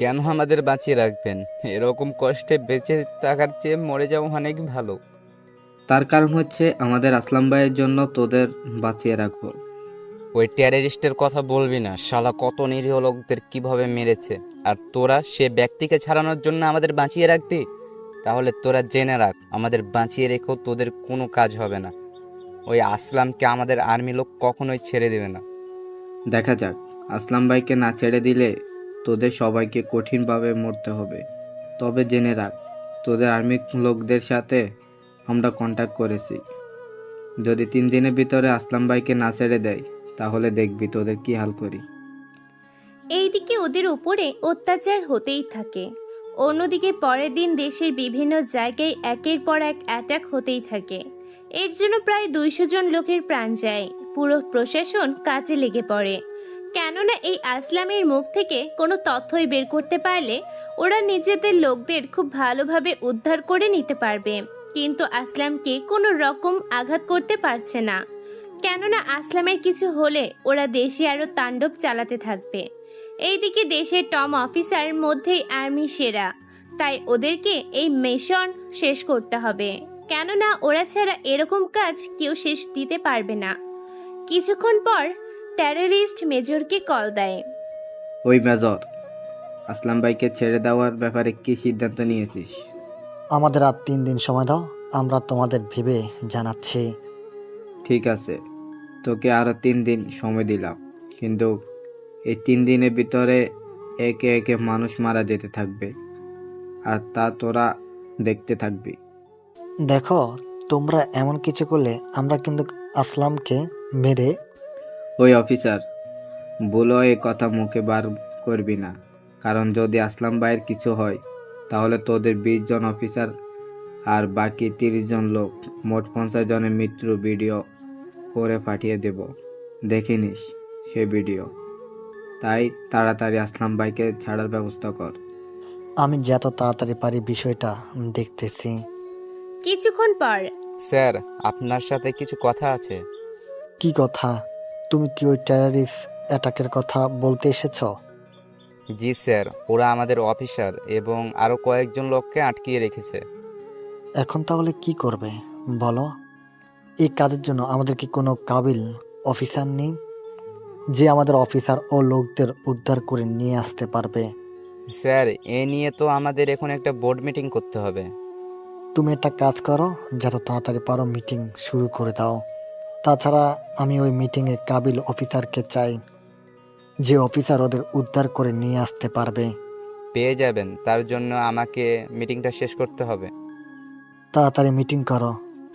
কেন আমাদের বাঁচিয়ে রাখবেন? এরকম কষ্টে বেঁচে থাকার চেয়ে মরে যাওয়া অনেক ভালো। তার কারণ হচ্ছে আমাদের আসলাম ভাইয়ের জন্য তোদের বাঁচিয়ে রাখবো। ওই টেররিস্টের কথা বলবি না, শালা কত নিরীহ লোকদের কিভাবে মেরেছে। আর তোরা সে ব্যক্তিকে ছাড়ানোর জন্য আমাদের বাঁচিয়ে রাখবি? তাহলে তোরা জেনে রাখ, আমাদের বাঁচিয়ে রেখেও তোদের কোনো কাজ হবে না। ওই আসলামকে আমাদের আর্মি লোক কখনোই ছেড়ে দেবে না। দেখা যাক, আসলাম ভাইকে না ছেড়ে দিলে তোদের সবাইকে কঠিনভাবে মরতে হবে। তবে জেনে রাখ, তোদের আর্মি লোকদের সাথে আমরা কন্ট্যাক্ট করেছি। যদি 3 দিনের ভিতরে আসলাম ভাইকে না ছেড়ে দেয়, তাহলে দেখবি তোদের কি হাল করি। এইদিকে ওদের উপরে অত্যাচার হতেই থাকে। অন্যদিকে পরের দিন দেশের বিভিন্ন জায়গায় একের পর এক অ্যাটাক হতেই থাকে। এর জন্য প্রায় 200 জন লোকের প্রাণ যায়। পুরো প্রশাসন কাজে লেগে পড়ে, কেননা এই আসলামের মুখ থেকে কোনো তথ্যই বের করতে পারলে ওরা নিজেদের লোকদের খুব ভালোভাবে উদ্ধার করে নিতে পারবে। কিন্তু আসলামকে কোনো রকম আঘাত করতে পারছে না, কেননা আসলামের কিছু হলে ওরা দেশে আরো তাণ্ডব চালাতে থাকবে। এইদিকে দেশের টপ অফিসার মধ্যেই আর্মি সেরা, তাই ওদেরকে এই মিশন শেষ করতে হবে, কেননা ওরা ছাড়া এরকম কাজ কেউ শেষ দিতে পারবে না। কিছুক্ষণ পর টেররিস্ট মেজরকে কল দেয়। ওই মেজর, আসলাম ভাইকে ছেড়ে দেওয়ার ব্যাপারে কি সিদ্ধান্ত নিয়েছিস? আমাদের আর 3 দিন সময় দাও, আমরা তোমাদের ভেবে জানাচ্ছি। ঠিক আছে, তোকে আরো 3 দিন সময় দিলাম, কিন্তু এই 3 দিনের ভিতরে একে একে মানুষ মারা যেতে থাকবে, আর তা তোরা দেখতে থাকবি। দেখো, তোমরা এমন কিছু করলে আমরা কিন্তু আসলামকে মেরে। ওই অফিসার, বলো এ কথা মুখে বার করবি না, কারণ যদি আসলাম ভাইয়ের কিছু হয় তাহলে তোদের 20 জন অফিসার আর বাকি 30 জন লোক, মোট 50 জনের মৃত্যু ভিডিও করে পাঠিয়ে দেব, দেখে নিস সে ভিডিও। তাই তাড়াতাড়ি আসলাম ভাইকে ছাড়ার ব্যবস্থা কর। আমি যত তাড়াতাড়ি পারি বিষয়টা দেখতেছি। কিছুক্ষণ পর স্যার, আপনার সাথে কিছু কথা আছে। কি কথা? তুমি কি ওই টেররিস্ট অ্যাটাকের কথা বলতে এসেছো? জি স্যার, ওরা আমাদের অফিসার এবং আরও কয়েকজন লোককে আটকিয়ে রেখেছে। এখন তাহলে কি করবে বলো? এই কাজের জন্য আমাদের কি কোনো কাবিল অফিসার নেই যে আমাদের অফিসার ও লোকদের উদ্ধার করে নিয়ে আসতে পারবে? স্যার, এ নিয়ে তো আমাদের এখন একটা বোর্ড মিটিং করতে হবে। তুমি একটা কাজ করো, যত তাড়াতাড়ি পারো মিটিং শুরু করে দাও। তাছাড়া আমি ওই মিটিংয়ে কাবিল অফিসারকে চাই, যে অফিসার ওদের উদ্ধার করে নিয়ে আসতে পারবে। পেয়ে যাবেন, তার জন্য আমাকে মিটিংটা শেষ করতে হবে। তাড়াতাড়ি মিটিং করো।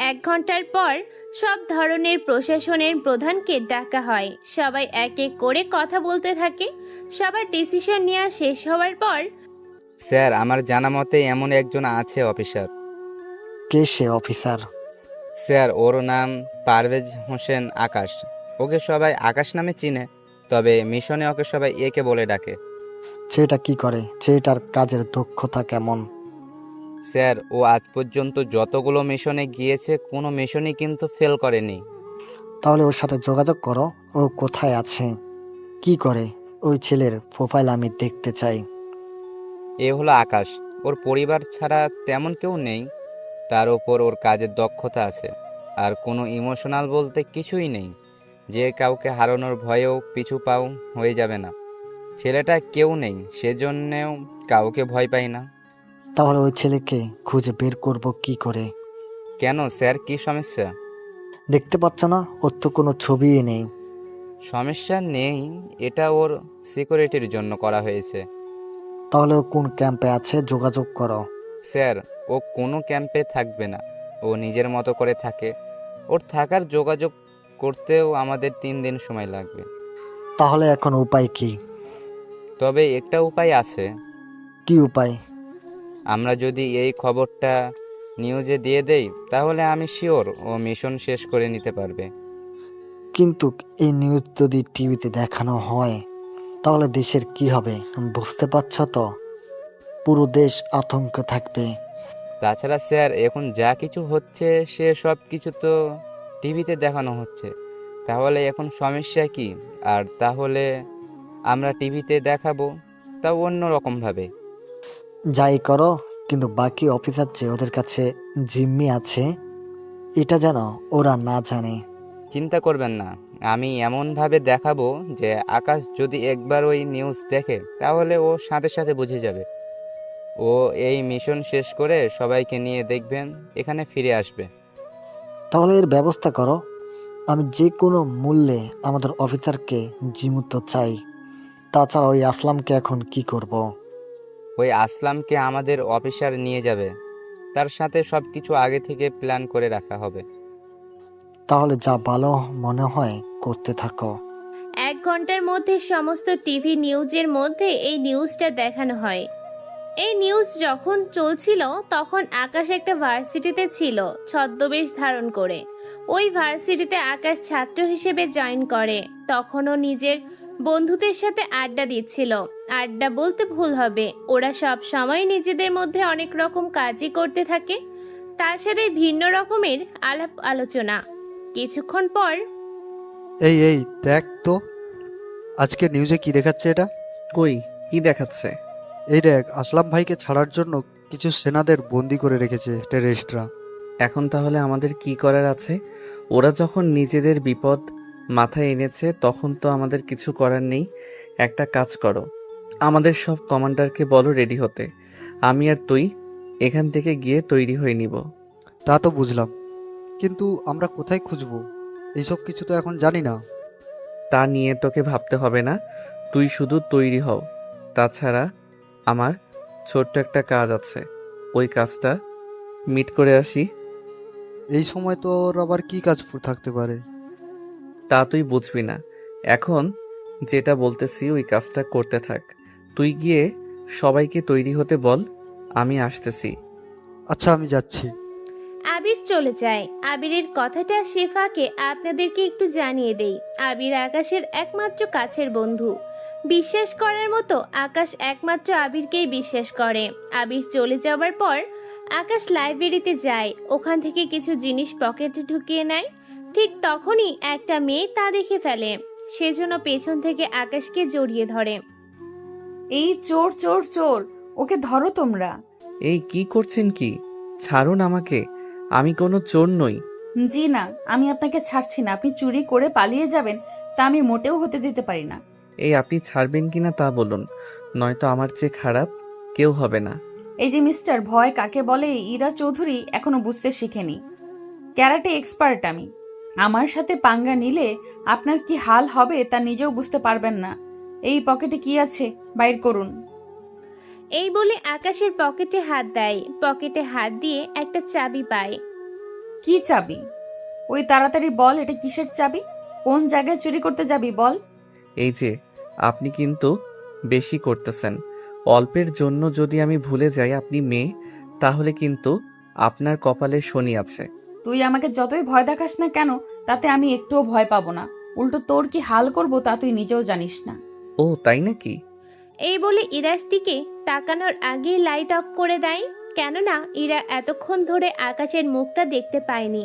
1 ঘন্টার পর সব ধরনের প্রশাসনের প্রধানকে ডাকা হয়। সবাই এক এক করে কথা বলতে থাকে। সবার ডিসিশন নেওয়া শেষ হওয়ার পর স্যার, আমার জানা মতে এমন একজন আছে অফিসার। কে সে অফিসার? স্যার, ওর নাম পারভেজ হোসেন আকাশ। ওকে সবাই আকাশ নামে চিনে, তবে মিশনে ওকে সবাই একে বলে ডাকে। ছেলেটা কি করে? ছেলেটার কাজের দক্ষতা কেমন? স্যার, ও আজ পর্যন্ত যতগুলো মিশনে গিয়েছে কোনো মিশনই কিন্তু ফেল করেনি। তাহলে ওর সাথে যোগাযোগ করো। ও কোথায় আছে, কি করে? ওই ছেলের প্রোফাইল আমি দেখতে চাই। এ হলো আকাশ। ওর পরিবার ছাড়া তেমন কেউ নেই, তার ওপর ওর কাজের দক্ষতা আছে, আর কোনো ইমোশনাল বলতে কিছুই নেই। যে কাউকে হারানোর ভয়েও পিছু পাও হয়ে যাবে না। ছেলেটা কেউ নেই, সেজন্যেও কাউকে ভয় পাই না। তাহলে ওই ছেলেকে খুঁজে বের করব কি করে? কেন স্যার, কি সমস্যা? দেখতে পাচ্ছ না, ওর তো কোনো ছবিই নেই। সমস্যা নেই, এটা ওর সিকিউরিটির জন্য করা হয়েছে। তাহলে ও কোন ক্যাম্পে আছে যোগাযোগ করো। স্যার, ও কোনো ক্যাম্পে থাকবে না, ও নিজের মতো করে থাকে। ওর থাকার যোগাযোগ করতেও আমাদের 3 দিন সময় লাগবে। তাহলে এখন উপায় কি? তবে একটা উপায় আছে। কি উপায়? আমরা যদি এই খবরটা নিউজে দিয়ে দেই, তাহলে আমি শিওর ও মিশন শেষ করে নিতে পারবে। কিন্তু এই নিউজ যদি টিভিতে দেখানো হয় তাহলে দেশের কি হবে বুঝতে পারছো তো? পুরো দেশ আতঙ্ক থাকবে। তাছাড়া স্যার, এখন যা কিছু হচ্ছে সে সব কিছু তো টিভিতে দেখানো হচ্ছে, তাহলে এখন সমস্যা কি? আর তাহলে আমরা টিভিতে দেখাবো, তাও অন্য রকমভাবে। যাই করো, কিন্তু বাকি অফিসার যে ওদের কাছে জিম্মি আছে এটা যেন ওরা না জানে। চিন্তা করবেন না, আমি এমনভাবে দেখাবো যে আকাশ যদি একবার ওই নিউজ দেখে তাহলে ও সাথে সাথে বুঝে যাবে। ও এই মিশন শেষ করে সবাইকে নিয়ে দেখবেন এখানে ফিরে আসবে। তাহলে এর ব্যবস্থা করো। আমি যে কোনো মূল্যে আমাদের অফিসারকে জীবিত চাই। তাছাড়া ওই আসলামকে এখন কি করব। ওই আসলামকে আমাদের অফিসার নিয়ে যাবে, তার সাথে সব কিছু আগে থেকে প্ল্যান করে রাখা হবে। তাহলে যা ভালো মনে হয় করতে থাকো। 1 ঘন্টার মধ্যে সমস্ত টিভি নিউজের মধ্যে এই নিউজটা দেখানো হয়। এই নিউজ যখন চলছিল তখন আকাশ একটা ভার্সিটিতে ছিল ছদ্মবেশ ধারণ করে। ওই ভার্সিটিতে আকাশ ছাত্র হিসেবে জয়েন করে। তখনও নিজের বন্ধুদের সাথে আড্ডা দিচ্ছিল। আড্ডা বলতে ভুল হবে, ওরা সব সময় নিজেদের মধ্যে অনেক রকম কাজই করতে থাকে, তার সাথে ভিন্ন রকমের আলাপ আলোচনা। কিছুক্ষণ পর এই এই দেখ তো, আজকে নিউজে কি দেখাচ্ছে এটা? কই, কি দেখাচ্ছে? এই দেখ, আসলাম ভাইকে ছাড়ার জন্য কিছু সেনাদের বন্দি করে রেখেছে টেররিস্টরা। এখন তাহলে আমাদের কি করার আছে? ওরা যখন নিজেদের বিপদ মাথায় এনেছে তখন তো আমাদের কিছু করার নেই। একটা কাজ করো, আমাদের সব কমান্ডারকে বলো রেডি হতে। আমি আর তুই এখান থেকে গিয়ে তৈরি হয়ে নিব। তা তো বুঝলাম, কিন্তু আমরা কোথায় খুঁজবো? এইসব কিছু তো এখন জানি না। তা নিয়ে তোকে ভাবতে হবে না, তুই শুধু তৈরি হও। তাছাড়া আমার ছোট্ট একটা কাজ আছে, ওই কাজটা মিট করে আসি। এই সময় তো ওর আবার কি কাজ থাকতে পারে? তা তুই বুঝবি না। এখন যেটা বলতেছি ওই কাজটা করতে থাক। তুই গিয়ে সবাইকে তৈরি হতে বল, আমি আসতেছি। আচ্ছা, আমি যাচ্ছি। আবির চলে যায়। আবিরের কথাটা শেফাকে আপনাদেরকে একটু জানিয়ে দেই। আবির আকাশের একমাত্র কাছের বন্ধু। বিশ্বাস করার মতো আকাশ একমাত্র আবিরকেই বিশ্বাস করে। আবির চলে যাওয়ার পর আকাশ লাইব্রেরিতে যায়, ওখান থেকে কিছু জিনিস পকেটে ঢুকিয়ে নেয়। ঠিক তখনই একটা মেয়ে তা দেখে ফেলে, সেজন্য পেছন থেকে আকাশকে জড়িয়ে ধরে। এই চোর চোর চোর, ওকে ধরো তোমরা। এই কি করছেন কি? ছাড়ুন আমাকে, আমি কোনো চোর নই। জি না, আমি আপনাকে ছাড়ছি না। আপনি চুরি করে পালিয়ে যাবেন তা আমি মোটেও হতে দিতে পারি না। এই আপনি ছাড়বেন কিনা তা বলুন, নয়তো আমার চেয়ে খারাপ কেউ হবে না। এই যে মিস্টার, ভয় কাকে বলে ইরা চৌধুরী এখনো বুঝতে শিখেনি। ক্যারাটে এক্সপার্ট আমি। আমার সাথে পাঙ্গা নিলে আপনার কি হাল হবে তা নিজেও বুঝতে পারবেন না। এই পকেটে কি আছে বাইর করুন। এই বলে আকাশের পকেটে হাত দেয়। পকেটে হাত দিয়ে একটা চাবি পায়। কি চাবি? ওই তাড়াতাড়ি বল, এটা কিসের চাবি? কোন জায়গায় চুরি করতে যাবি বল। এই যে আপনি কিন্তু বেশি করতেছেন। অল্পের জন্য যদি আমি ভুলে যাই আপনি মেয়ে, তাহলে কিন্তু আপনার কপালে শনি আছে। তুই আমাকে যতই ভয় দেখাস না কেন, তাতে আমি একটুও ভয় পাবো না। উল্টো তোর কি হাল করব তা তুই নিজেও জানিস না। ও তাই নাকি? এই বলে ইরার দিকে তাকানোর আগেই লাইট অফ করে দেয়, কেননা ইরা এতক্ষণ ধরে আকাশের মুখটা দেখতে পায়নি।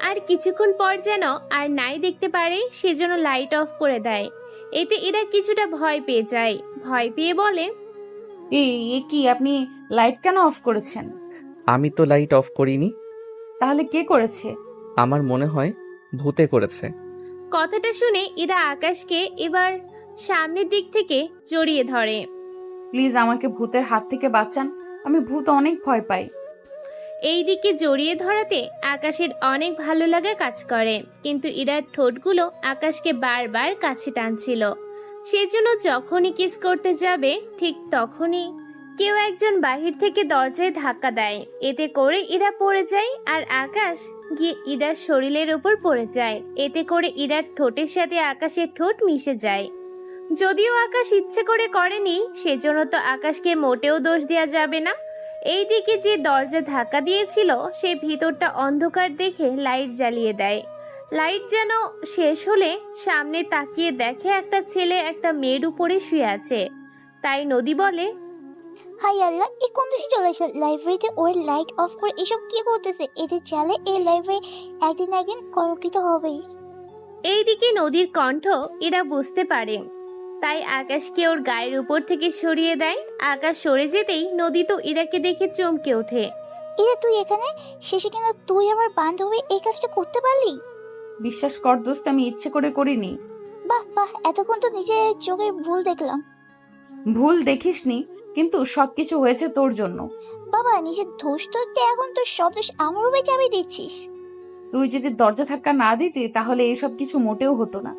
আর কিছুক্ষণ পর যেন আর নাই দেখতে পারে, সেজন্য লাইট অফ করে দেয়। এতে ইরা কিছুটা ভয় পেয়ে যায়। ভয় পেয়ে বলে, এ কি, আপনি লাইট কেন অফ করেছেন? আমি তো লাইট অফ করিনি। তাহলে কে করেছে? আমার মনে হয় ভূতে করেছে। কথাটা শুনে ইরা আকাশকে এবার সামনের দিক থেকে জড়িয়ে ধরে। প্লিজ আমাকে ভূতের হাত থেকে বাঁচান, আমি ভূত অনেক ভয় পাই। এই দিকে জড়িয়ে ধরাতে আকাশের অনেক ভালো লাগা কাজ করে, কিন্তু ইরার ঠোঁটগুলো আকাশকে বারবার কাছে টানছিল। সেজন্য যখনই কিস করতে যাবে ঠিক তখনই কেউ একজন বাহির থেকে দরজায় ধাক্কা দেয়। এতে করে ইরা পড়ে যায় আর আকাশ গিয়ে ইরার শরীরের উপর পড়ে যায়। এতে করে ইরার ঠোঁটের সাথে আকাশের ঠোঁট মিশে যায়। যদিও আকাশ ইচ্ছে করে করেনি, সেজন্য তো আকাশকে মোটেও দোষ দেওয়া যাবে না। এইদিকে যে দরজা ধাক্কা দিয়েছিল সে ভিতরটা অন্ধকার দেখে লাইট জ্বালিয়ে দেয়। লাইট যেন শেষ হলে সামনে তাকিয়ে দেখে একটা ছেলে একটা মেয়ের উপরে শুয়ে আছে। তাই নদী বলে, হাই আল্লাহ, এই কোন দেশে চলে আসে? লাইব্রেরিতে ওর লাইট অফ করে এসব কি করতেছে? এদের চালে এই লাইব্রেরি একদিন একদিন কলঙ্কিত হবেই। এইদিকে নদীর কণ্ঠ এরা বুঝতে পারে। তাই আকাশকে ওর গায়ের উপর থেকে সরিয়ে দেয়। আকাশ সরে যেতেই নদী তো ইরাকে দেখে চমকে ওঠে। এরা তুই এখানে? শেষে কিনা তুই আমার বান্ধবী এই কাজটা করতে পারলি? বিশ্বাস কর দোস্ত, আমি ইচ্ছে করে করিনি। বাহ বাহ, এতক্ষণ তো নিজের চোখের ভুল দেখলাম। ভুল দেখিসনি, কিন্তু সবকিছু হয়েছে তোর জন্য। বাবা, নিজের দোষ ধরতে এখন তোর সব দোষ আমার উপরে চাপিয়ে দিচ্ছিস। তুই যদি দরজা ধাক্কা না দিতি তাহলে এসব কিছু মোটেও হতো না।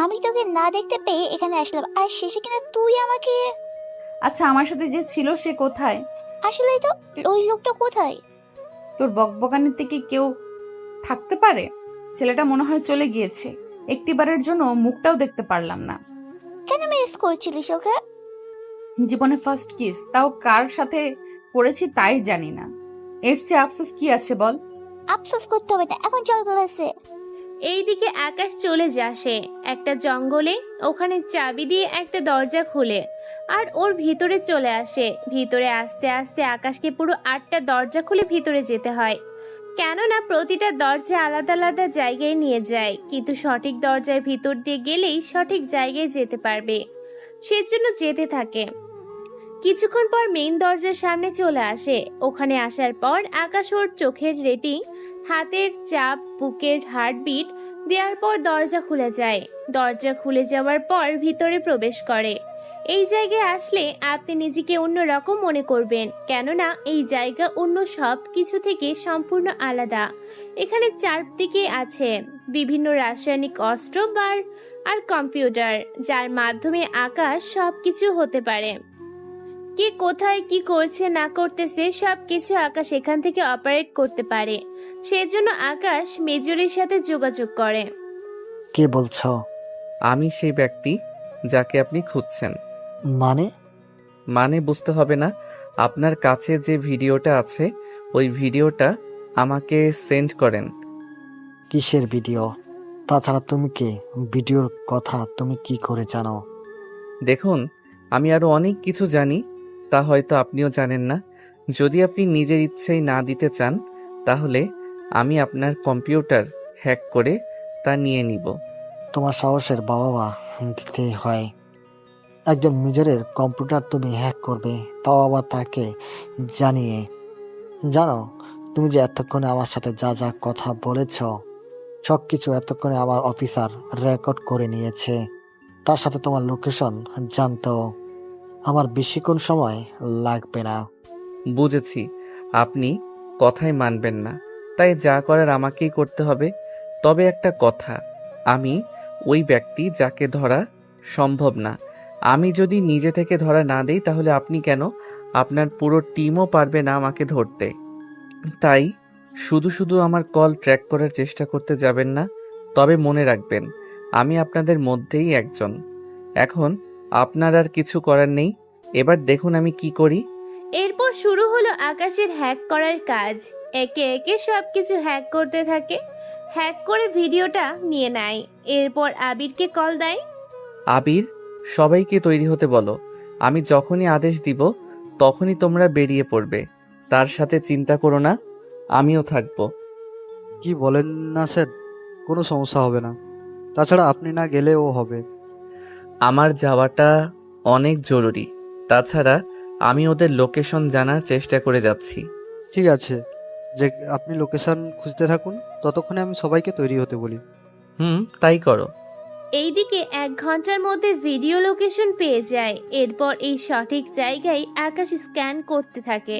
আমি তোকে না দেখতে পেয়ে এখানে আসলাম, আর শেষে কিনা তুই আমাকে। আচ্ছা, আমার সাথে যে ছিল সে কোথায়? আসলেই তো, ওই লোকটা কোথায়? তোর বকবকানিতে কি কেউ থাকতে পারে? ছেলেটা মনে হয় চলে গিয়েছে। একটিবারের জন্য মুখটাও দেখতে পারলাম না। কেন মিস করছিলিস ওকে? জীবনে ফার্স্ট কিস, তাও কার সাথে করেছি তাই জানি না। এর চেয়ে আফসোস কি আছে বল? আফসোস করতে হবে না, এখন চল ক্লাসে। এইদিকে আকাশ চলে যাসে একটা জঙ্গলে। ওখানে চাবি দিয়ে একটা দরজা খুলে আর ওর ভিতরে চলে আসে। ভিতরে আস্তে আস্তে আকাশকে পুরো 8টা দরজা খুলে ভিতরে যেতে হয়, কেননা প্রতিটা দরজা আলাদা আলাদা জায়গায় নিয়ে যায়। কিন্তু সঠিক দরজার ভিতর দিয়ে গেলেই সঠিক জায়গায় যেতে পারবে, সেজন্য যেতে থাকে। কিছুক্ষণ পর মেইন দরজার সামনে চলে আসে। ওখানে আসার পর আকাশ ওর চোখের রেটিং, হাতের চাপ, বুকের হার্টবিট দেওয়ার পর দরজা খুলে যায়। দরজা খুলে যাওয়ার পর ভিতরে প্রবেশ করে। এই জায়গায় আসলে আপনি নিজেকে অন্যরকম মনে করবেন, কেননা এই জায়গা অন্য সব কিছু থেকে সম্পূর্ণ আলাদা। এখানে চারদিকে আছে বিভিন্ন রাসায়নিক অস্ত্র আর কম্পিউটার, যার মাধ্যমে আকাশ সব কিছু হতে পারে। কে কোথায় কি করছে না করতেছে সবকিছু আকাশ এখান থেকে অপারেট করতে পারে। সেজন্য আকাশ মেজরের সাথে যোগাযোগ করে। কে বলছো? আমি সেই ব্যক্তি যাকে আপনি খুঁজছেন। মানে? মানে বুঝতে হবে না? আপনার কাছে যে ভিডিওটা আছে ওই ভিডিওটা আমাকে সেন্ড করেন। কিসের ভিডিও? তাছাড়া তুমি কে? ভিডিওর কথা তুমি কি করে জানো? দেখুন, আমি আরো অনেক কিছু জানি, তা হয়তো আপনিও জানেন না। যদি আপনি নিজের ইচ্ছেই না দিতে চান তাহলে আমি আপনার কম্পিউটার হ্যাক করে তা নিয়ে নিব। তোমার সাহসের বাবা দিতে হয়। একজন মেজরের কম্পিউটার তুমি হ্যাক করবে, তাও আবার তাকে জানিয়ে। জানো, তুমি যে এতক্ষণে আমার সাথে যা যা কথা বলেছ সব কিছু এতক্ষণে আমার অফিসার রেকর্ড করে নিয়েছে। তার সাথে তোমার লোকেশন জানতো। আমার বেশিক্ষণ সময় লাগবে না। বুঝেছি, আপনি কথাই মানবেন না, তাই যা করার আমাকেই করতে হবে। তবে একটা কথা, আমি ওই ব্যক্তি যাকে ধরা সম্ভব না। আমি যদি নিজে থেকে ধরা না দেই তাহলে আপনি কেন, আপনার পুরো টিমও পারবে না আমাকে ধরতে। তাই শুধু শুধু আমার কল ট্র্যাক করার চেষ্টা করতে যাবেন না। তবে মনে রাখবেন, আমি আপনাদের মধ্যেই একজন। এখন আপনার আর কিছু করার নেই, এবার দেখুন আমি কি করি। এরপর শুরু হলো আকাশের হ্যাক করার কাজ। একে একে সবকিছু হ্যাক করতে থাকে। হ্যাক করে ভিডিওটা নিয়ে নেয়। এরপর আবিরকে কল দেয়। আবির, সবাইকে তৈরি হতে বলো। আমি যখনই আদেশ দিব তখনই তোমরা বেরিয়ে পড়বে। তার সাথে চিন্তা করো না, আমিও থাকবো। কি বলেন না স্যার? কোনো সমস্যা হবে না। তাছাড়া আপনি না গেলেও হবে। আমার যাওয়াটা অনেক জরুরি। তাছাড়া আমি ওদের লোকেশন জানার চেষ্টা করে যাচ্ছি। ঠিক আছে, যে আপনি লোকেশন খুঁজতে থাকুন, ততক্ষণে আমি সবাইকে তৈরি হতে বলি। তাই করো। এইদিকে 1 ঘন্টার মধ্যে ভিডিও লোকেশন পেয়ে যায়। এরপর এই সঠিক জায়গায় আকাশ স্ক্যান করতে থাকে।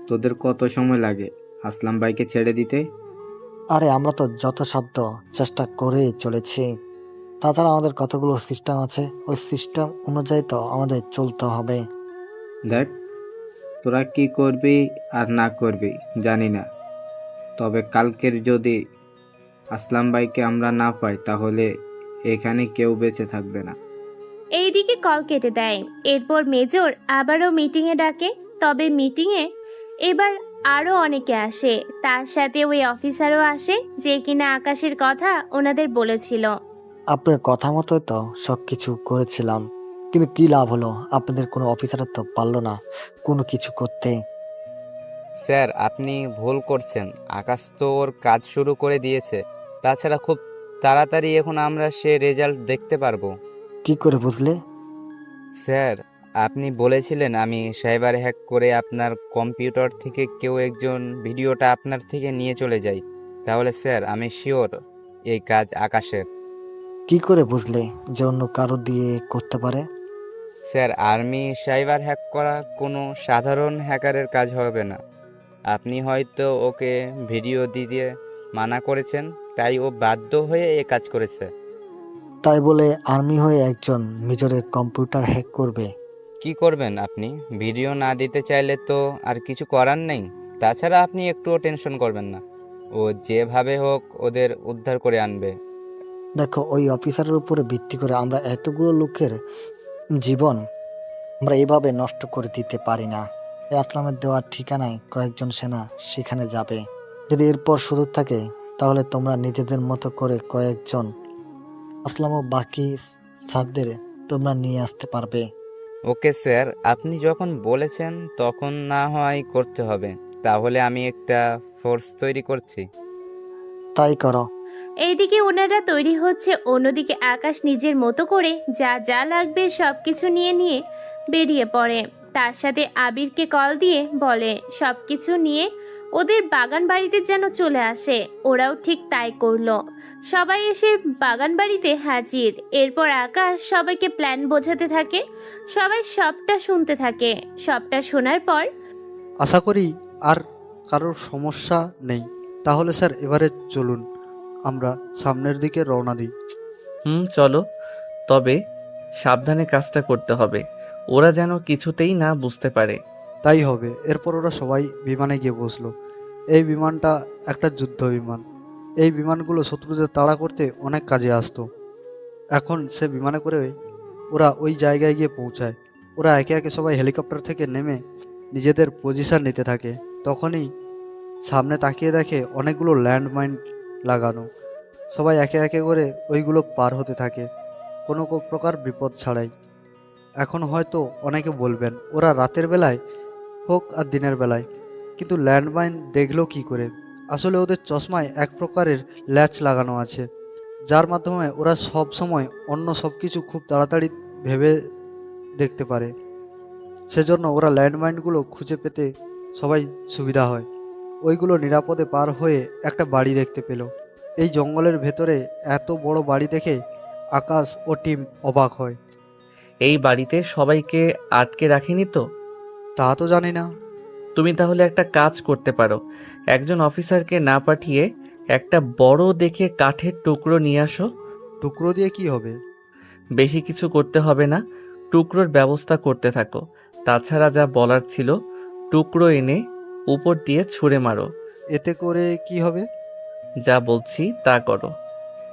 তোদের কত সময় লাগে আসলাম ভাইকে ছেড়ে দিতে? আরে আমরা তো যথাসাধ্য চেষ্টা করেই চলেছি। তাছাড়া আমাদের কতগুলো সিস্টেম আছে, ওই সিস্টেম অনুযায়ী তো আমাদের চলতে হবে। দেখ, তোরা কি করবি আর না করবি জানি না, তবে কালকের যদি আসলাম ভাইকে আমরা না পাই তাহলে এখানে কেউ বেঁচে থাকবে না। এইদিকে কল কেটে দেয়। এরপর মেজর আবারও মিটিংয়ে ডাকে। তবে মিটিংয়ে এবার আরও অনেকে আসে। তার সাথে ওই অফিসারও আসে যে কিনা আকাশের কথা ওনাদের বলেছিল। আপনার কথা মতোই তো সব কিছু করেছিলাম, কিন্তু কি লাভ হলো? আপনাদের কোনো অফিসারের তো পারলো না কোনো কিছু করতে। স্যার, আপনি ভুল করছেন। আকাশ তো ওর কাজ শুরু করে দিয়েছে। তাছাড়া খুব তাড়াতাড়ি এখন আমরা সে রেজাল্ট দেখতে পারবো। কি করে বুঝলে? স্যার, আপনি বলেছিলেন আমি সাইবার হ্যাক করে আপনার কম্পিউটার থেকে কেউ একজন ভিডিওটা আপনার থেকে নিয়ে চলে যায়। তাহলে স্যার আমি শিওর এই কাজ আকাশের। কি করে বুঝলে যে অন্য কারো দিয়ে করতে পারে? স্যার, আর্মি সাইবার হ্যাক করা কোনো সাধারণ হ্যাকারের কাজ হবে না। আপনি হয়তো ওকে ভিডিও দিতে মানা করেছেন, তাই ও বাধ্য হয়ে এ কাজ করেছে। তাই বলে আর্মি হয়ে একজন মেজরের কম্পিউটার হ্যাক করবে? কি করবেন আপনি? ভিডিও না দিতে চাইলে তো আর কিছু করার নেই। তাছাড়া আপনি একটুও টেনশন করবেন না, ও যেভাবে হোক ওদের উদ্ধার করে আনবে। দেখো, ওই অফিসারের উপরে ভিত্তি করে আমরা এতগুলো লোকের জীবন আমরা এইভাবে নষ্ট করে দিতে পারি না। এই আসলামের দেওয়ার ঠিকানায় কয়েকজন সেনা সেখানে যাবে। যদি এরপর সুযোগ থাকে তাহলে তোমরা নিজেদের মতো করে কয়েকজন আসলাম ও বাকি ছাত্রদের তোমরা নিয়ে আসতে পারবে। ওকে স্যার, আপনি যখন বলেছেন তখন না হয় করতে হবে। তাহলে আমি একটা ফোর্স তৈরি করছি। তাই করো। এইদিকে ওনারা তৈরি হচ্ছে, অন্যদিকে আকাশ নিজের মতো করে যা যা লাগবে সব কিছু নিয়ে বেরিয়ে পড়ে। তার সাথে আবিরকে কল দিয়ে বলে সব কিছু নিয়ে ওদের বাগান বাড়িতে যেন চলে আসে। ওরাও ঠিক তাই করলো। সবাই এসে বাগান বাড়িতে হাজির। এরপর আকাশ সবাইকে প্ল্যান বোঝাতে থাকে। সবাই সবটা শুনতে থাকে। সবটা শোনার পর আশা করি আর কারোর সমস্যা নেই। তাহলে স্যার এবারে চলুন আমরা সামনের দিকে রওনা দিই। চলো, তবে সাবধানে কাজটা করতে হবে, ওরা যেন কিছুতেই না বুঝতে পারে। তাই হবে। এরপর ওরা সবাই বিমানে গিয়ে বসলো। এই বিমানটা একটা যুদ্ধ বিমান। এই বিমানগুলো শত্রুদের তাড়া করতে অনেক কাজে আসতো। এখন সে বিমানে করে ওরা ওই জায়গায় গিয়ে পৌঁছায়। ওরা একে একে সবাই হেলিকপ্টার থেকে নেমে নিজেদের পজিশন নিতে থাকে। তখনই সামনে তাকিয়ে দেখে অনেকগুলো ল্যান্ডমাইন লাগানো। সবাই একে একে করে ওইগুলো পার হতে থাকে কোনো প্রকার বিপদ ছাড়াই। এখন হয়তো অনেকে বলবেন ওরা রাতের বেলায় হোক আর দিনের বেলায় কিন্তু ল্যান্ডমাইন দেখলো কি করে? আসলে ওদের চশমায় এক প্রকারের ল্যাচ লাগানো আছে, যার মাধ্যমে ওরা সব সময় অন্য সব কিছু খুব তাড়াতাড়ি ভেবে দেখতে পারে। সেজন্য ওরা ল্যান্ডমাইনগুলো খুঁজে পেতে সবাই সুবিধা হয়। ওইগুলো নিরাপদে পার হয়ে একটা বাড়ি দেখতে পেল। এই জঙ্গলের ভেতরে এত বড় বাড়ি দেখে আকাশ ও টিম অবাক হয়। এই বাড়িতে সবাইকে আটকে রাখিনি তো? তা তো জানি না। তুমি তাহলে একটা কাজ করতে পারো, একজন অফিসারকে না পাঠিয়ে একটা বড় দেখে কাঠের টুকরো নিয়ে আসো। টুকরো দিয়ে কি হবে? বেশি কিছু করতে হবে না, টুকরোর ব্যবস্থা করতে থাকো। তাছাড়া যা বলার ছিল, টুকরো এনে উপর দিয়ে ছুঁড়ে মারো। এতে করে কি হবে? যা বলছি তা করো।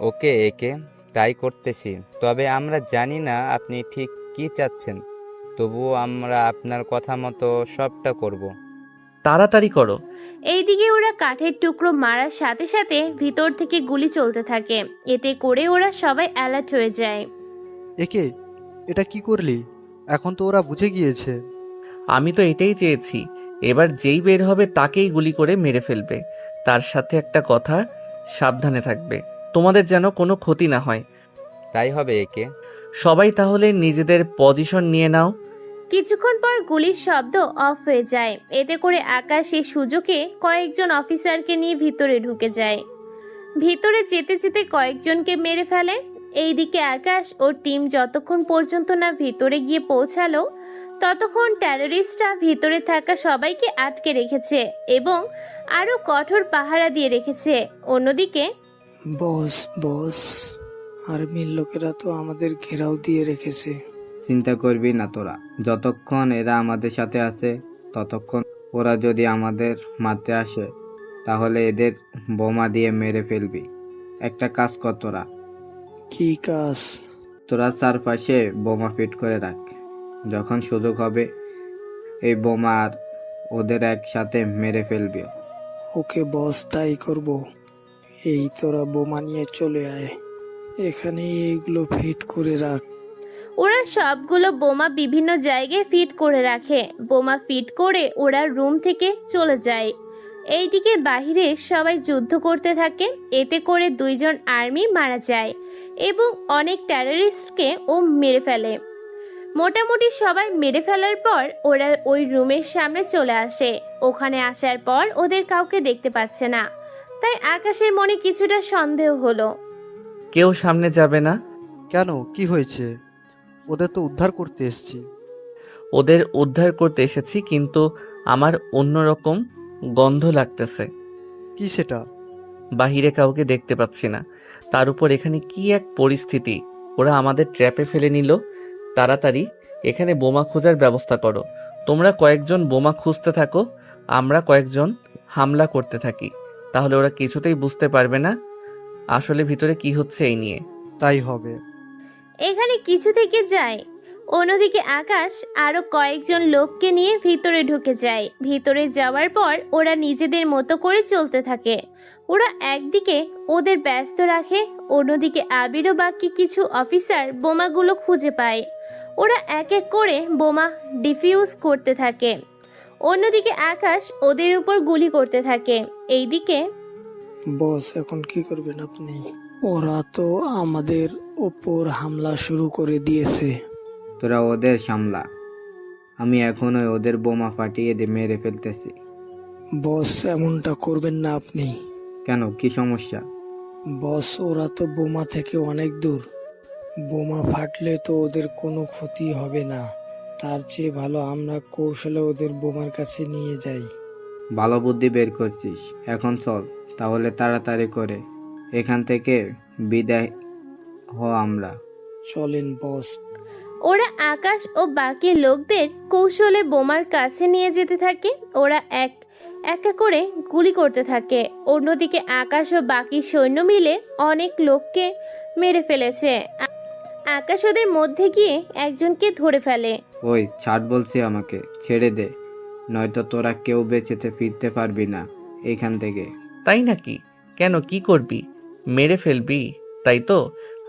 ওকে একে, তাই করতেছি। তবে আমরা জানি না আপনি ঠিক কি চাচ্ছেন, তবুও আমরা আপনার কথা মতো সবটা করব। তাড়াতাড়ি করো। এইদিকে ওরা কাঠের টুকরো মারার সাথে সাথে ভিতর থেকে গুলি চলতে থাকে। এতে করে ওরা সবাই অ্যালার্ট হয়ে যায়। একে, এটা কি করলি? এখন তো ওরা বুঝে গিয়েছে। আমি তো এটাই চেয়েছি, এবার যেই বের হবে তাকেই গুলি করে মেরে ফেলবে। তার সাথে একটা কথা, সাবধানে থাকবে, তোমাদের যেন কোনো ক্ষতি না হয়। তাই হবে একে। সবাই তাহলে নিজেদের পজিশন নিয়ে নাও। কিছুক্ষণ পর গুলির শব্দ অফ হয়ে যায়। এতে করে আকাশ এই সুযোগে কয়েকজন অফিসারকে নিয়ে ভিতরে ঢুকে যায়। ভিতরে যেতে যেতে কয়েকজনকে মেরে ফেলে। এইদিকে আকাশ ও টিম যতক্ষণ পর্যন্ত না ভিতরে গিয়ে পৌঁছালো ততক্ষণ টেররিস্টরা ভিতরে থাকা সবাইকে আটকে রেখেছে এবং আরো কঠোর পাহারা দিয়ে রেখেছে। অন্যদিকে বস, আর্মির লোকেরা তো আমাদের ঘেরাও দিয়ে রেখেছে। চিন্তা করবি না তোরা, যতক্ষণ এরা আমাদের সাথে আছে ততক্ষণ। ওরা যদি আমাদের মারতে আসে তাহলে এদের বোমা দিয়ে মেরে ফেলবি। একটা কাজ কর তোরা, কি কাজ? তোরা চারপাশে বোমা ফিট করে রাখ। যখন সুযোগ হবে এই বোমা আর ওদের একসাথে মেরে ফেলবি। ওকে বস, তাই করব। এই তোরা বোমা নিয়ে চলে আয়, এখানে এইগুলো ফিট করে রাখ। ওরা সবগুলো বোমা বিভিন্ন জায়গায় ফিট করে রাখে। বোমা ফিট করে ওরা রুম থেকে চলে যায়। এইদিকে বাহিরে সবাই যুদ্ধ করতে থাকে। এতে করে 2 জন আর্মি মারা যায় এবং অনেক টেররিস্টকে ও মেরে ফেলে। মোটামুটি সবাই মেরে ফেলার পর ওরা ওই রুমের সামনে চলে আসে। ওখানে আসার পর ওদের কাউকে দেখতে পাচ্ছে না, তাই আকাশের মনে কিছুটা সন্দেহ হলো। কেউ সামনে যাবে না? কেন, কি হয়েছে? ওদের তো উদ্ধার করতে এসেছি। ওদের উদ্ধার করতে এসেছি, কিন্তু আমার অন্যরকম গন্ধ লাগতেছে। কি সেটা? বাহিরে কাউকে দেখতে পাচ্ছি না, তার উপর এখানে কি এক পরিস্থিতি। ওরা আমাদের ট্র্যাপে ফেলে নিল। তাড়াতাড়ি এখানে বোমা খোঁজার ব্যবস্থা করো। তোমরা কয়েকজন বোমা খুঁজতে থাকো, আমরা কয়েকজন হামলা করতে থাকি। তাহলে ওরা কিছুতেই বুঝতে পারবে না আসলে ভিতরে কি হচ্ছে এই নিয়ে। তাই হবে। এখানে কিছু থেকে যায়। অন্যদিকে আকাশ আরো কয়েকজন লোককে নিয়ে ভিতরে ঢুকে যায়। ভিতরে যাওয়ার পর ওরা নিজেদের মতো করে চলতে থাকে। ওরা একদিকে ওদের ব্যস্ত রাখে, অন্যদিকে আবির ও বাকি কিছু অফিসার বোমাগুলো খুঁজে পায়। ওরা এক এক করে বোমা ডিফিউজ করতে থাকে। অন্যদিকে আকাশ ওদের উপর গুলি করতে থাকে। এইদিকে বস, এখন কি করবেন আপনি? ওরা তো আমাদের ওপর হামলা শুরু করে দিয়েছে। তোরা ওদের সামলা, আমি এখনই ওদের বোমা ফাটিয়ে দিয়ে মেরে ফেলতেছি। বস, এমনটা করবেন না আপনি। কেন, কি সমস্যা? বস, ওরা তো বোমা থেকে অনেক দূর। বোমা ফাটলে তো ওদের কোনো ক্ষতি হবে না। তার চেয়ে ভালো আমরা কৌশলে ওদের বোমার কাছে নিয়ে যাই। ভালো বুদ্ধি বের করছিস। এখন চল তাহলে তাড়াতাড়ি করে এখান থেকে বিদায় হ আমরা। চলেন বস। ওরা আকাশ ও বাকি লোকদের কৌশলে বোমার কাছে নিয়ে যেতে থাকে। ওরা এক এক করে গুলি করতে থাকে। অন্যদিকে আকাশ ও বাকি সৈন্য মিলে অনেক লোককে মেরে ফেলেছে। আকাশ ওদের মধ্যে গিয়ে একজনকে ধরে ফেলে। ওই ছাড় বলছি, আমাকে ছেড়ে দে, নয়তো তোরা কেউ বেঁচেতে ফিরতে পারবি না এখান থেকে। তাই নাকি? কেন, কি করবি? মেরে ফেলবি, তাই তো?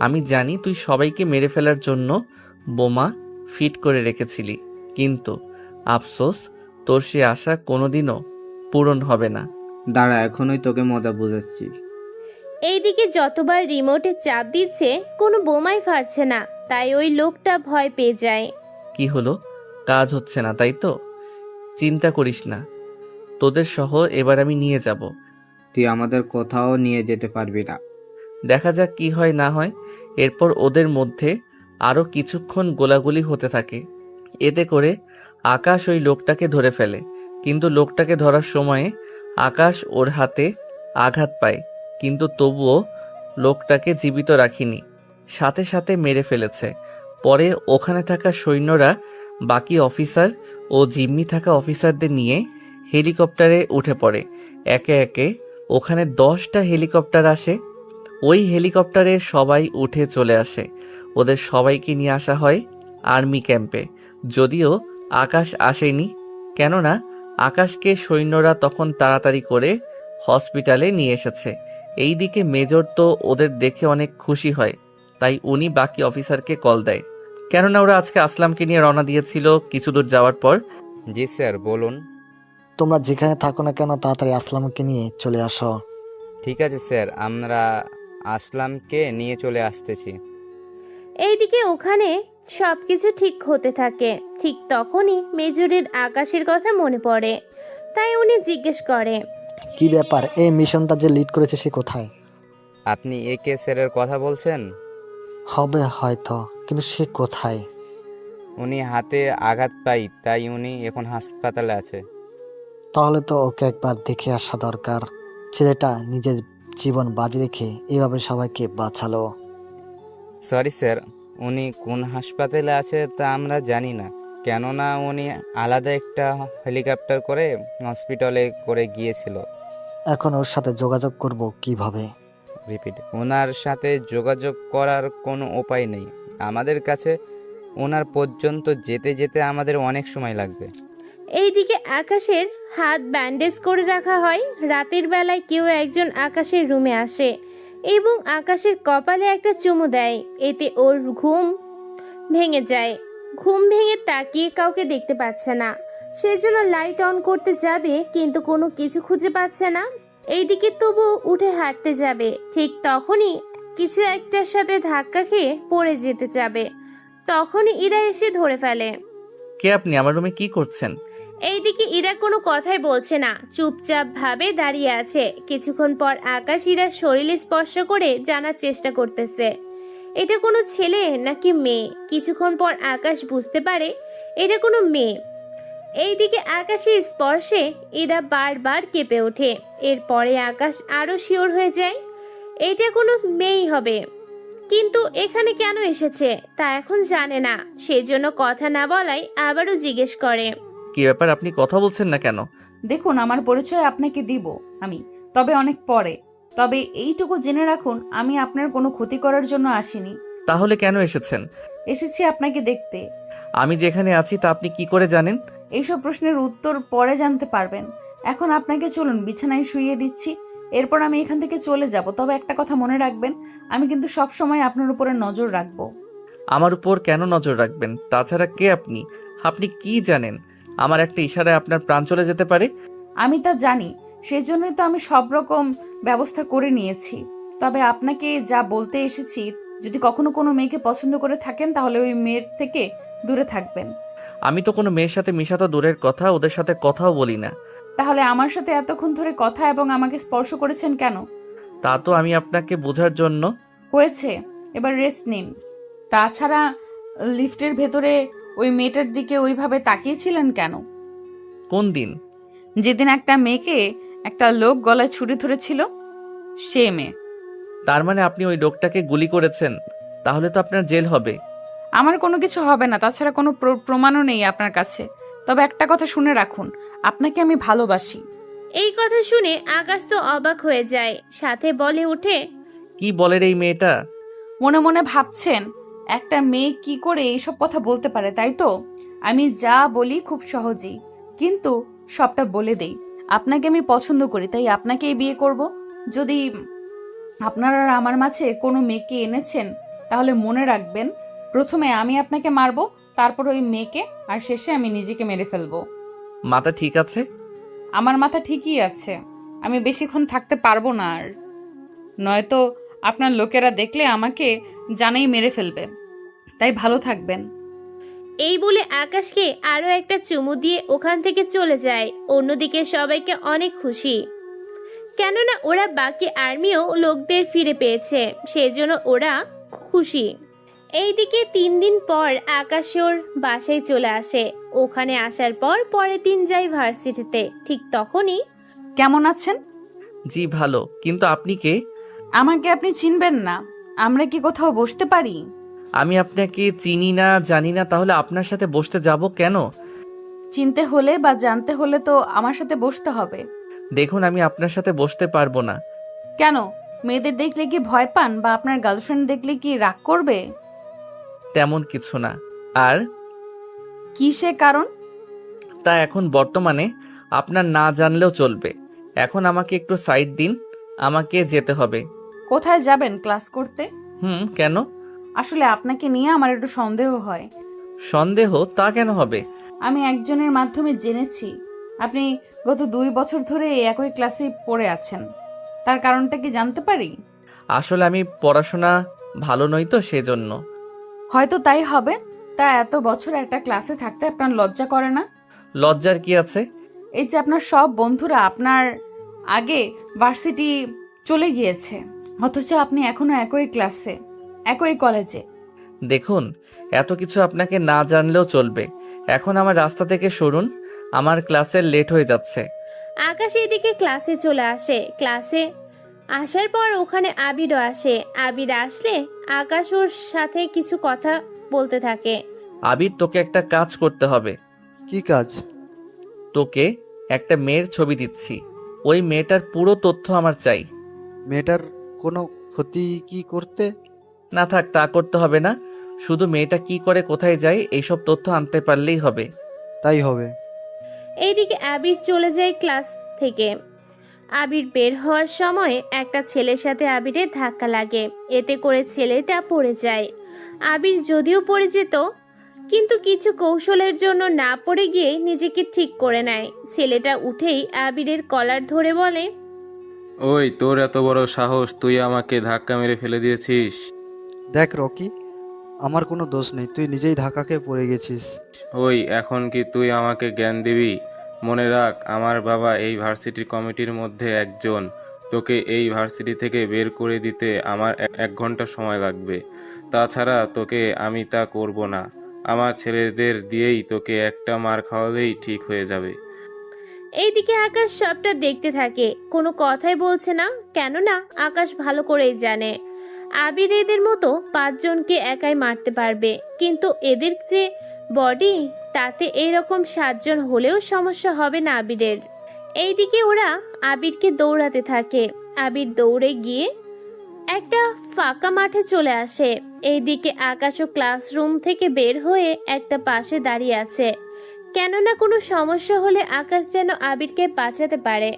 আমি জানি তুই সবাইকে মেরে ফেলার জন্য বোমা ফিট করে রেখেছিলি, কিন্তু আফসোস, তোর সে আশা কোনোদিনও পূরণ হবে না। দাঁড়া, এখনই তোকে মজা বুঝাচ্ছি। এইদিকে যতবার রিমোটে চাপ দিচ্ছে কোনো বোমাই ফাটছে না, তাই ওই লোকটা ভয় পেয়ে যায়। কি হলো? কাজ হচ্ছে না, তাই তো? চিন্তা করিস না, তোদের সহ এবার আমি নিয়ে যাব। তুই আমাদের কোথাও নিয়ে যেতে পারবি না। দেখা যাক কি হয় না হয়। এরপর ওদের মধ্যে আরও কিছুক্ষণ গোলাগুলি হতে থাকে। এতে করে আকাশ ওই লোকটাকে ধরে ফেলে, কিন্তু লোকটাকে ধরার সময়ে আকাশ ওর হাতে আঘাত পায়, কিন্তু তবুও লোকটাকে জীবিত রাখিনি, সাথে সাথে মেরে ফেলেছে। পরে ওখানে থাকা সৈন্যরা বাকি অফিসার ও জিম্মি থাকা অফিসারদের নিয়ে হেলিকপ্টারে উঠে পড়ে। একে একে ওখানে 10টা হেলিকপ্টার আসে। ওই হেলিকপ্টারে সবাই উঠে চলে আসে। ওদের সবাইকে নিয়ে আসা হয় আর্মি ক্যাম্পে। যদিও আকাশ আসেনি, কেননা আকাশকে সৈন্যরা তখন তাড়াতাড়ি করে হসপিটালে নিয়ে এসেছে। এইদিকে মেজর তো ওদের দেখে অনেক খুশি হয়, তাই উনি বাকি অফিসারকে কল দেয়, কেননা ওরা আজকে আসলামকে নিয়ে রওনা দিয়েছিল। কিছু দূর যাওয়ার পর, জি স্যার, বলুন। তোমরা যেখানে থাকো না কেন তাড়াতাড়ি আসলামকে নিয়ে চলে আসো। ঠিক আছে স্যার, আমরা আসলামকে নিয়ে চলে আসতেছি। এইদিকে ওখানে সবকিছু ঠিক হতে থাকে। ঠিক তখনই মেজরের আকাশের কথা মনে পড়ে, তাই উনি জিজ্ঞেস করে, কি ব্যাপার, এই মিশনটা যে লিড করেছে সে কোথায়? আপনি একে স্যারের কথা বলছেন? হবে হয়তো, কিন্তু সে কোথায়? উনি হাতে আঘাত পাই, তাই উনি এখন হাসপাতালে আছে। তাহলে তো ওকে একবার দেখে আসা দরকার। ছেলেটা নিজের জীবন বাজি রেখে এইভাবে সবাইকে বাঁচালো। সরি স্যার, উনি কোন হাসপাতালে আছে তা আমরা জানি না, কেননা উনি আলাদা একটা হেলিকপ্টার করে হসপিটালে করে গিয়েছিল। এখন ওর সাথে যোগাযোগ করব কিভাবে? রিপিট, ওনার সাথে যোগাযোগ করার কোনো উপায় নেই আমাদের কাছে। ওনার পর্যন্ত যেতে যেতে আমাদের অনেক সময় লাগবে। এইদিকে আকাশের হাত ব্যান্ডেজ করে রাখা হয়। রাতের বেলায় কেউ একজন আকাশের রুমে আসে এবং আকাশের কপালে একটা চুমু দেয়। এতে ওর ঘুম ভেঙে যায়। ঘুম ভেঙে তাকিয়ে কাউকে দেখতে পাচ্ছে না, সেজন্য লাইট অন করতে যাবে কিন্তু কোনো কিছু খুঁজে পাচ্ছে না। এইদিকে তবু উঠে হাঁটতে যাবে, ঠিক তখনই কিছু একটার সাথে ধাক্কা খেয়ে পড়ে যেতে যাবে। তখনই ইরা এসে ধরে ফেলে। কে আপনি? আমার রুমে কি করছেন? এইদিকে ইরা কোনো কথাই বলছে না, চুপচাপ ভাবে দাঁড়িয়ে আছে। কিছুক্ষণ পর আকাশ ইরার শরীরে স্পর্শ করে জানার চেষ্টা করতেছে এটা কোনো ছেলে নাকি মেয়ে। কিছুক্ষণ পর আকাশ বুঝতে পারে এটা কোনো মেয়ে। এইদিকে আকাশের স্পর্শে ইরা বারবার কেঁপে ওঠে। এরপরে আকাশ আরো শিওর হয়ে যায় এটা কোনো মেয়েই হবে, কিন্তু এখানে কেন এসেছে তা এখন জানে না। সেজন্য কথা না বলাই আবারও জিজ্ঞেস করে, কি ব্যাপার, আপনি কথা বলছেন না কেন? দেখুন, আমার পরিচয় আপনাকে দিব আমি, তবে অনেক পরে। তবে এইটুকু জেনে রাখুন, আমি আপনার কোনো ক্ষতি করার জন্য আসিনি। তাহলে কেন এসেছেন? এসেছি আপনাকে দেখতে। আমি যেখানে আছি তা আপনি কি করে জানেন? এইসব প্রশ্নের উত্তর পরে জানতে পারবেন। এখন আপনাকে চলুন, বিছানায় শুইয়ে দিচ্ছি। এরপর আমি এখান থেকে চলে যাব। তবে একটা কথা মনে রাখবেন, আমি কিন্তু সব সময় আপনার উপরে নজর রাখবো। আমার উপর কেন নজর রাখবেন? তাছাড়া কে আপনি? আপনি কি জানেন আমার একটা ইশারায় আপনার প্রাণ চলে যেতে পারে? আমি তা জানি, সেজন্যই তো আমি সব রকম ব্যবস্থা করে নিয়েছি। তবে আপনাকে যা বলতে এসেছি, যদি কখনো কোনো মেয়েকে পছন্দ করে থাকেন তাহলে ওই মেয়ের থেকে দূরে থাকবেন। আমি তো কোনো মেয়ের সাথে মিশা তো দূরের কথা, ওদের সাথে কথাও বলি না। তাহলে আমার সাথে এতক্ষণ ধরে কথা এবং আমাকে স্পর্শ করেছেন কেন? তা তো আমি আপনাকে বোঝার জন্য। হয়েছে, এবার রেস্ট নিন। তাছাড়া লিফটের ভেতরে ওই মেয়েটার দিকে ওইভাবে তাকিয়েছিলেন কেন? কোন দিন? যেদিন একটা মেয়েকে একটা লোক গলায় ছুরি ধরেছিল, সে মেয়ে। তার মানে আপনি ওই লোকটাকে গুলি করেছেন? তাহলে তো আপনার জেল হবে। আমার কোনো কিছু হবে না, তাছাড়া কোনো প্রমাণও নেই আপনার কাছে। তবে একটা কথা শুনে রাখুন, আপনাকে আমি ভালোবাসি। এই কথা শুনে আকাশ তো অবাক হয়ে যায়, সাথে বলে ওঠে, কি বলের এই মেয়েটা? মনে মনে ভাবছেন একটা মেয়ে কি করে এইসব কথা বলতে পারে, তাই তো? আমি যা বলি খুব সহজেই, কিন্তু সবটা বলে দেই। আপনাকে আমি পছন্দ করি, তাই আপনাকেই বিয়ে করব। যদি আপনারা আমার মাঝে কোনো মেয়েকে এনেছেন, তাহলে মনে রাখবেন, প্রথমে আমি আপনাকে মারবো, তারপর ওই মেয়েকে, আর শেষে আমি নিজেকে মেরে ফেলবো। মাথা ঠিক আছে? আমার মাথা ঠিকই আছে, আমি বেশিক্ষণ থাকতে পারবো না আর, নয়তো আপনার লোকেরা দেখলে আমাকে জানেই মেরে ফেলবে। তাই ভালো থাকবেন। এই বলে আকাশকে আরো একটা চুমু দিয়ে ওখান থেকে চলে যায়। অন্যদিকে সবাইকে অনেক খুশি, কেননা ওরা বাকি আর্মিও লোকদের ফিরে পেয়েছে, সেজন্য ওরা খুশি। এইদিকে 3 দিন পর আকাশ ওর বাসায় চলে আসে। ওখানে আসার পর পরের দিন যায় ভার্সিটিতে। ঠিক তখনই, কেমন আছেন? জি ভালো, কিন্তু আপনি কে? আমাকে আপনি চিনবেন না, আমরা কি কোথাও বসতে পারি? আমি আপনাকে চিনি না, জানি না, তাহলে আপনার সাথে বসতে যাব কেন? চিনতে হলে বা জানতে হলে তো আমার সাথে বসতে হবে। দেখুন, আমি আপনার সাথে বসতে পারবো না। কেন? মেয়েদের দেখলে কি ভয় পান, বা আপনার গার্লফ্রেন্ড দেখলে কি রাগ করবে? তেমন কিছু না। আর কি সে কারণ? তা এখন বর্তমানে আপনার না জানলেও চলবে। এখন আমাকে একটু সাইড দিন, আমাকে যেতে হবে। কোথায় যাবেন? ক্লাস করতে? কেন? আসলে আপনাকে নিয়ে আমার একটু সন্দেহ হয়। সন্দেহ? তা কেন হবে? আমি একজনের মাধ্যমে জেনেছি আপনি গত 2 বছর ধরে এই একই ক্লাসে পড়ে আছেন। তার কারণটা কি জানতে পারি? আসলে আমি পড়াশোনা ভালো নই তো, সেজন্য। হয়তো তাই হবে। তা এত বছর একটা ক্লাসে থাকতে আপনার লজ্জা করে না? লজ্জার কি আছে? এই যে আপনার সব বন্ধুরা আপনার আগে ভার্সিটি চলে গিয়েছে, অথচ আপনি এখনো একই ক্লাসে, একই কলেজে। দেখুন, এত কিছু আপনাকে না জানলেও চলবে। এখন আমার রাস্তা থেকে সরুন, আমার ক্লাসের লেট হয়ে যাচ্ছে। আকাশ এদিকে ক্লাসে চলে আসে। ক্লাসে আসার পর ওখানে আবিরও আসে। আবির আসলে আকাশ ওর সাথে কিছু কথা বলতে থাকে। আবির, তোকে একটা কাজ করতে হবে। কি কাজ? তোকে একটা মেয়ের ছবি দিচ্ছি, ওই মেয়েটার পুরো তথ্য আমার চাই। মেয়েটার কোনো ক্ষতি কি করতে? না থাক, তা করতে হবে না, শুধু মেয়েটা কি করে, কোথায় যায়, এইসব তথ্য আনতে পারলেই হবে। তাই হবে। এইদিকে আবির চলে যায় ক্লাস থেকে। আবির বের হওয়ার সময় একটা ছেলের সাথে আবিরের ধাক্কা লাগে। এতে করে ছেলেটা পড়ে যায়। আবির যদিও পড়ে যেত, কিন্তু কিছু কৌশলের জন্য না পড়ে গিয়ে নিজেকে ঠিক করে নেয়। ছেলেটা উঠেই আবিরের কলার ধরে বলে, ওই, তোর এত বড় সাহস, তুই আমাকে ধাক্কা মেরে ফেলে দিয়েছিস? দেখ রকি, আমার কোনো দোষ নেই, তুই নিজেই ধাক্কা খেয়ে পড়ে গেছিস। ওই এখন কি তুই আমাকে জ্ঞান দিবি? মনে রাখ, আমার বাবা এই ভার্সিটির কমিটির মধ্যে একজন। তোকে এই ভার্সিটি থেকে বের করে দিতে আমার 1 ঘন্টা সময় লাগবে। তাছাড়া তোকে আমি তা করব না। আমার ছেলেদের দিয়েই তোকে একটা মার খাওয়ালেই ঠিক হয়ে যাবে। এইদিকে আকাশ সবটা দেখতে থাকে, কোনো কথাই বলছে না, কেননা আকাশ ভালো করেই জানে আবির এদের মতো 5 জনকে একাই মারতে পারবে, কিন্তু এদের যে বডি, তাতে এরকম 7 জন হলেও সমস্যা হবে না আবিরের। এইদিকে ওরা আবিরকে দৌড়াতে থাকে। আবির দৌড়ে গিয়ে একটা ফাঁকা মাঠে চলে আসে। এইদিকে আকাশও ক্লাসরুম থেকে বের হয়ে একটা পাশে দাঁড়িয়ে আছে, কেননা কোনো সমস্যা হলে আকাশ যেন আবিরকে বাঁচাতে পারে,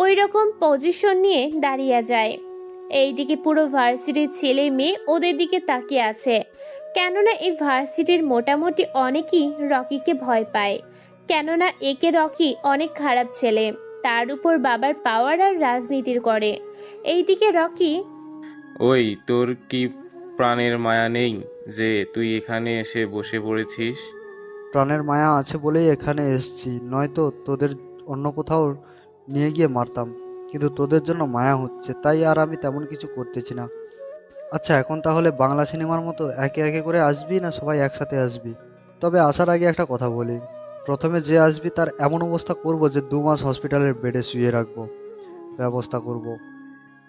ওই রকম পজিশন নিয়ে দাঁড়িয়ে যায়। এইদিকে পুরো ভার্সিটির ছেলে মেয়ে ওদের দিকে তাকিয়ে আছে, কেননা এই ভার্সিটির মোটামুটি অনেকেই রকিকে ভয় পায়, কেননা একে রকি অনেক খারাপ ছেলে, তার উপর বাবার পাওয়ার আর রাজনীতির করে। এইদিকে রকি, ওই তোর কি প্রাণের মায়া নেই যে তুই এখানে এসে বসে পড়েছিস? প্রাণের মায়া আছে বলেই এখানে এসেছি, নয়তো তোদের অন্য কোথাও নিয়ে গিয়ে মারতাম, কিন্তু তোদের জন্য মায়া হচ্ছে, তাই আর আমি তেমন কিছু করতেছি না। আচ্ছা, এখন তাহলে বাংলা সিনেমার মতো একে একে করে আসবি না সবাই একসাথে আসবি? তবে আসার আগে একটা কথা বলি, প্রথমে যে আসবি তার এমন অবস্থা করব যে 2 মাস হসপিটালের বেডে শুয়ে রাখবো, ব্যবস্থা করব।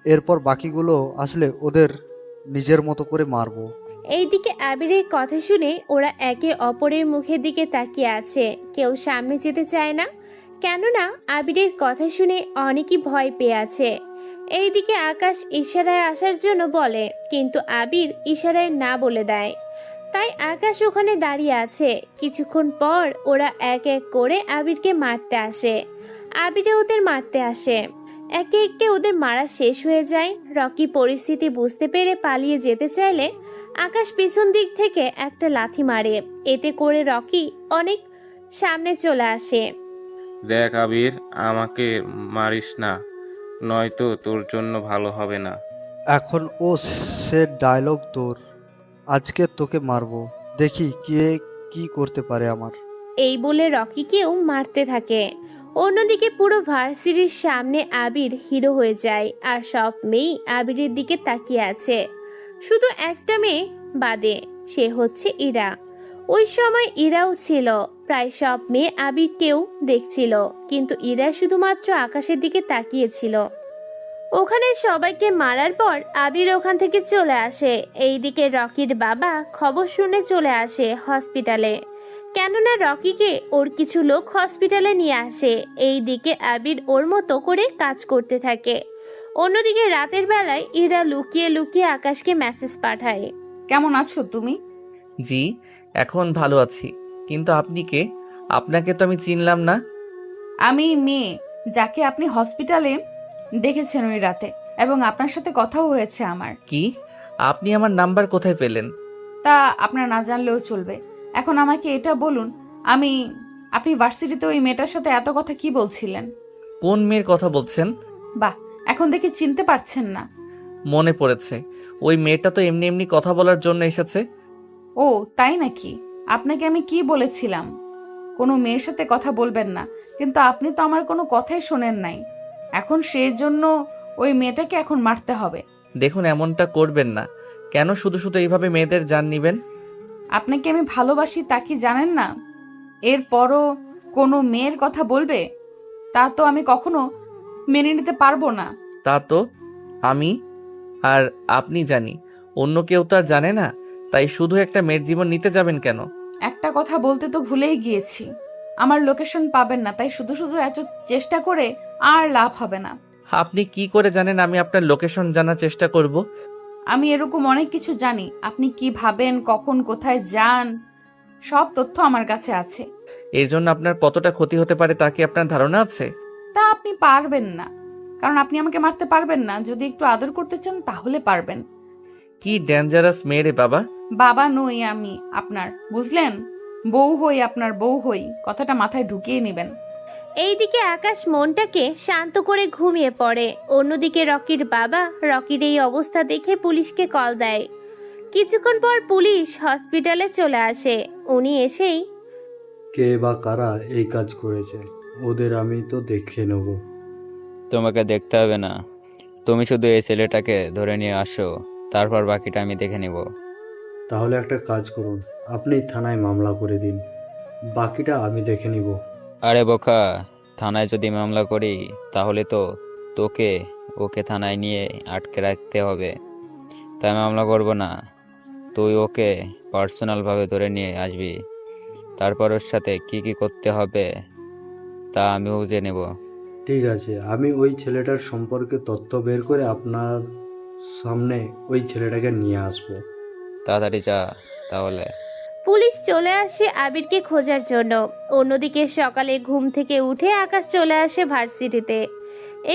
এরপর বাকিগুলো আসলে ওদের নিজের মতো করে মারবো। এইদিকে আবিরের কথা শুনে ওরা একে অপরের মুখের দিকে তাকিয়ে আছে, কেউ সামনে যেতে চায় না, কেননা আবিরের কথা শুনে অনেকই ভয় পেয়ে আছে। এইদিকে আকাশ ইশারায় আসার জন্য বলে, কিন্তু আবির ইশারায় না বলে দেয়, তাই আকাশ ওখানে দাঁড়িয়ে আছে। কিছুক্ষণ পর ওরা এক এক করে আবিরকে মারতে আসে। আবিরে ওদের মারতে আসে, একে একে ওদের মারা শেষ হয়ে যায়। রকি পরিস্থিতি বুঝতে পেরে পালিয়ে যেতে চাইলে আকাশ পিছন দিক থেকে একটা লাথি মারে, এতে করে রকি অনেক সামনে চলে আসে। দেখ আবির, আমাকে মারিস না, নয়তো তোর জন্য ভালো হবে না। এখন ও সে ডায়লগ তোর, আজকে তোকে মারবো, দেখি কে কি করতে পারে আমার। এই বলে রকিকেও মারতে থাকে। অন্যদিকে পুরো ভার্সিটির সামনে আবির হিরো হয়ে যায়, আর সব মেয়েই আবিরের দিকে তাকিয়ে আছে, শুধু একটা মেয়ে বাদে, সে হচ্ছে ইরা। ওই সময় ইরাও ছিল। প্রায় সব মেয়ে আবিরকেও দেখছিল, কিন্তু ইরা শুধুমাত্র আকাশের দিকে তাকিয়েছিল। ওখানে সবাইকে মারার পর আবির ওখান থেকে চলে আসে। এইদিকে রকির বাবা খবর শুনে চলে আসে হসপিটালে, কেননা রকিকে ওর কিছু লোক হসপিটালে নিয়ে আসে। এইদিকে আবির ওর মতো করে কাজ করতে থাকে। অন্যদিকে রাতের বেলায় ইরা লুকিয়ে লুকিয়ে আকাশকে মেসেজ পাঠায়। কেমন আছো তুমি? জি, এখন ভালো আছি, কিন্তু আপনি কে? আপনাকে তো আমি চিনলাম না। আমি মেয়ে যাকে আপনি হসপিটালে দেখেছেন ওই রাতে, এবং আপনার সাথে কথাও হয়েছে আমার। কি? আপনি আমার নাম্বার কোথায় পেলেন? তা আপনার না জানলেও চলবে। এখন আমাকে এটা বলুন, আপনি ভার্সিটিতে ওই মেয়েটার সাথে এত কথা কি বলছিলেন? কোন মেয়ের কথা বলছেন? বাহ, এখন দেখি চিনতে পারছেন না। মনে পড়েছে, ওই মেয়েটা তো এমনি এমনি কথা বলার জন্য এসেছে। ও তাই নাকি? আপনাকে আমি কি বলেছিলাম কোনো মেয়ের সাথে কথা বলবেন না, কিন্তু আপনি তো আমার কোনো কথাই শোনেন নাই। এখন সেই জন্য ওই মেয়েটাকে এখন মারতে হবে। দেখুন, এমনটা করবেন না। কেন শুধু শুধু এইভাবে মেয়েদের জান নিবেন? আপনাকে আমি ভালোবাসি তা কি জানেন না? এরপরও কোনো মেয়ের কথা বলবে, তা তো আমি কখনো মেনে নিতে পারবো না। তা তো আমি আর আপনি জানি, অন্য কেউ তো আর জানে না, তাই শুধু একটা মেয়ের জীবন নিতে যাবেন কেন? একটা কথা বলতে তো ভুলেই গিয়েছি, আমার লোকেশন পাবেন না, তাই শুধু শুধু এত চেষ্টা করে আর লাভ হবে না। আপনি কি করে জানেন আমি আপনার লোকেশন জানার চেষ্টা করব? আমি এরকম অনেক কিছু জানি, আপনি কি ভাবেন, কখন কোথায় যান, সব তথ্য আমার কাছে আছে। এর জন্য আপনার কতটা ক্ষতি হতে পারে তা কি আপনার ধারণা আছে? তা আপনি পারবেন না, কারণ আপনি আমাকে মারতে পারবেন না। যদি একটু আদর করতে চান তাহলে পারবেন। কি ডেঞ্জারাস মেয়ে রে বাবা! বাবা নই আমি আপনার, বুঝলেন? বউ হই, আপনার বউ হই, কথাটা মাথায় ঢুকিয়ে নেবেন। এইদিকে আকাশ মনটাকে শান্ত করে ঘুমিয়ে পড়ে। অন্যদিকে রকির বাবা রকির এই অবস্থা দেখে পুলিশকে কল দেয়, কিছুক্ষণ পর পুলিশ হসপিটালে চলে আসে। উনি এসেই কে বা কারা এই কাজ করেছে ওদের আমি তো দেখে নেব। তোমাকে দেখতে হবে না, তুমি শুধু এই ছেলেটাকে ধরে নিয়ে আসো, তারপর বাকিটা আমি দেখে নেব। তাহলে একটা কাজ করুন, আপনি থানায় মামলা করে দিন, বাকিটা আমি দেখে নিব। আরে বোকা, থানায় যদি মামলা করি তাহলে তো তোকে ওকে থানায় নিয়ে আটকে রাখতে হবে, তাই মামলা করব না। তুই ওকে পার্সোনালভাবে ধরে নিয়ে আসবি, তারপর ওর সাথে কি কি করতে হবে তা আমি বুঝে নেব। ঠিক আছে, আমি ওই ছেলেটার সম্পর্কে তথ্য বের করে আপনার সামনে ওই ছেলেটাকে নিয়ে আসবো। তাড়াতাড়ি যা তাহলে। পুলিশ চলে আসে আবিরকে খোঁজার জন্য। অন্যদিকে সকালে ঘুম থেকে উঠে আকাশ চলে আসে ভার্সিটিতে।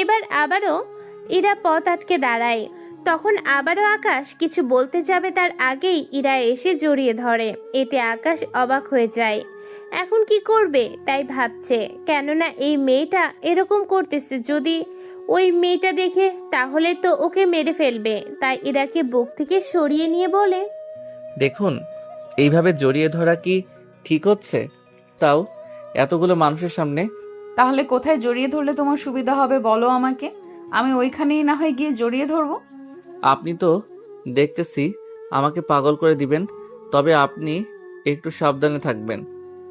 এবার আবারও ইরা পথ আটকে দাঁড়ায়। তখন আবারও আকাশ কিছু বলতে যাবে তার আগেই ইরা এসে জড়িয়ে ধরে। এতে আকাশ অবাক হয়ে যায়। এখন কি করবে তাই ভাবছে, কেননা এই মেয়েটা এরকম করতেছে, যদি ওই মেয়েটা দেখে তাহলে তো ওকে মেরে ফেলবে। তাই ইরাকে বুক থেকে সরিয়ে নিয়ে বলে, দেখুন, এইভাবে জড়িয়ে ধরা কি ঠিক হচ্ছে? তাও এতগুলো মানুষের সামনে। তাহলে কোথায় জড়িয়ে ধরলে তোমার সুবিধা হবে বলো আমাকে, আমি ওইখানেই না হয় গিয়ে জড়িয়ে ধরবো। আপনি তো দেখতেছি আমাকে পাগল করে দিবেন, তবে আপনি একটু সাবধানে থাকবেন।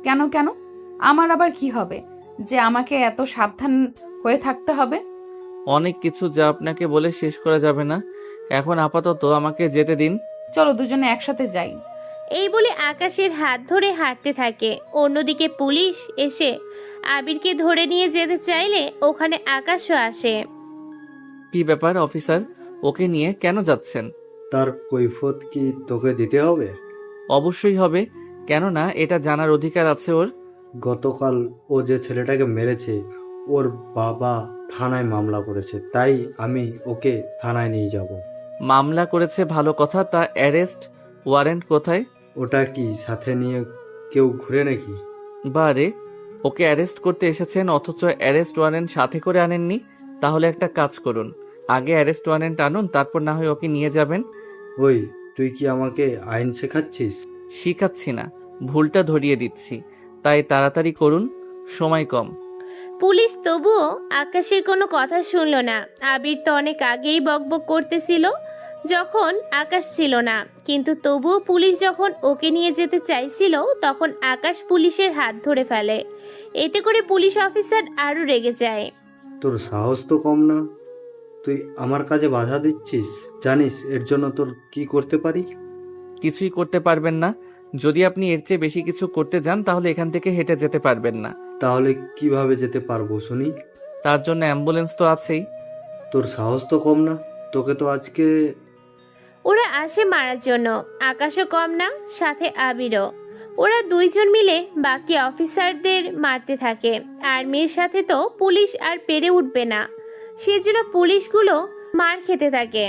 কেন কেন? আমার আবার কি হবে যে আমাকে এত সাবধান হয়ে থাকতে হবে? অনেক কিছু যা আপনাকে বলে শেষ করা যাবে না। এখন আপাতত আমাকে যেতে দিন। চলো দুজনে একসাথে যাই। এই বলে আকাশের হাত ধরে হাঁটতে থাকে। অন্যদিকে পুলিশ এসে আবিরকে ধরে নিয়ে যেতে চাইলে ওখানে আকাশও আসে। কি ব্যাপার অফিসার, ওকে নিয়ে কেন যাচ্ছেন? তার কৈফিয়ত কি তোকে দিতে হবে? অবশ্যই হবে, কেননা এটা জানার অধিকার আছে ওর। গতকাল ও যে ছেলেটাকে মেরেছে ওর বাবা থানায় মামলা করেছে, তাই আমি ওকে থানায় নিয়ে যাব। মামলা করেছে ভালো কথা, তা অ্যারেস্ট ওয়ারেন্ট কোথায়? ওটা কি সাথে নিয়ে কেউ ঘুরে নাকি? বারে, ওকে অ্যারেস্ট করতে এসেছেন অথচ অ্যারেস্ট ওয়ারেন্ট সাথে করে আনেননি। তাহলে একটা কাজ করুন, আগে অ্যারেস্ট ওয়ারেন্ট আনুন, তারপর না হয় ওকে নিয়ে যাবেন। ওই তুই কি আমাকে আইন শেখাচ্ছিস? শিখাচ্ছি না, ভুলটা ধরিয়ে দিচ্ছি, তাই তাড়াতাড়ি করুন, সময় কম। পুলিশ তবুও আকাশের কোনো কথা শুনলো না। আবির তো অনেক আগেই বকবক করতেছিল যখন আকাশ ছিল না, কিন্তু তবুও পুলিশ যখন ওকে নিয়ে যেতে চাইছিল তখন আকাশ পুলিশের হাত ধরে ফেলে। এতে করে পুলিশ অফিসার আরো রেগে যায়। তোর সাহস তো কম না, তুই আমার কাজে বাধা দিচ্ছিস। জানিস এর জন্য তোর কি করতে পারি? কিছুই করতে পারবেন না। যদি আপনি এর চেয়ে বেশি কিছু করতে যান তাহলে এখান থেকে হেঁটে যেতে পারবেন না। তাহলে কিভাবে যেতে পারবো শুনি? তার জন্য অ্যাম্বুলেন্স তো আছেই। তোর সাহস তো কম না, তোকে তো আজকে। ওরা আসে মারার জন্য, আকাশও কম না, সাথে আবিরও। ওরা দুইজন মিলে বাকি অফিসারদের মারতে থাকে। আর্মির সাথে তো পুলিশ আর পেরে উঠবে না, সেজন্য পুলিশগুলো মার খেতে থাকে।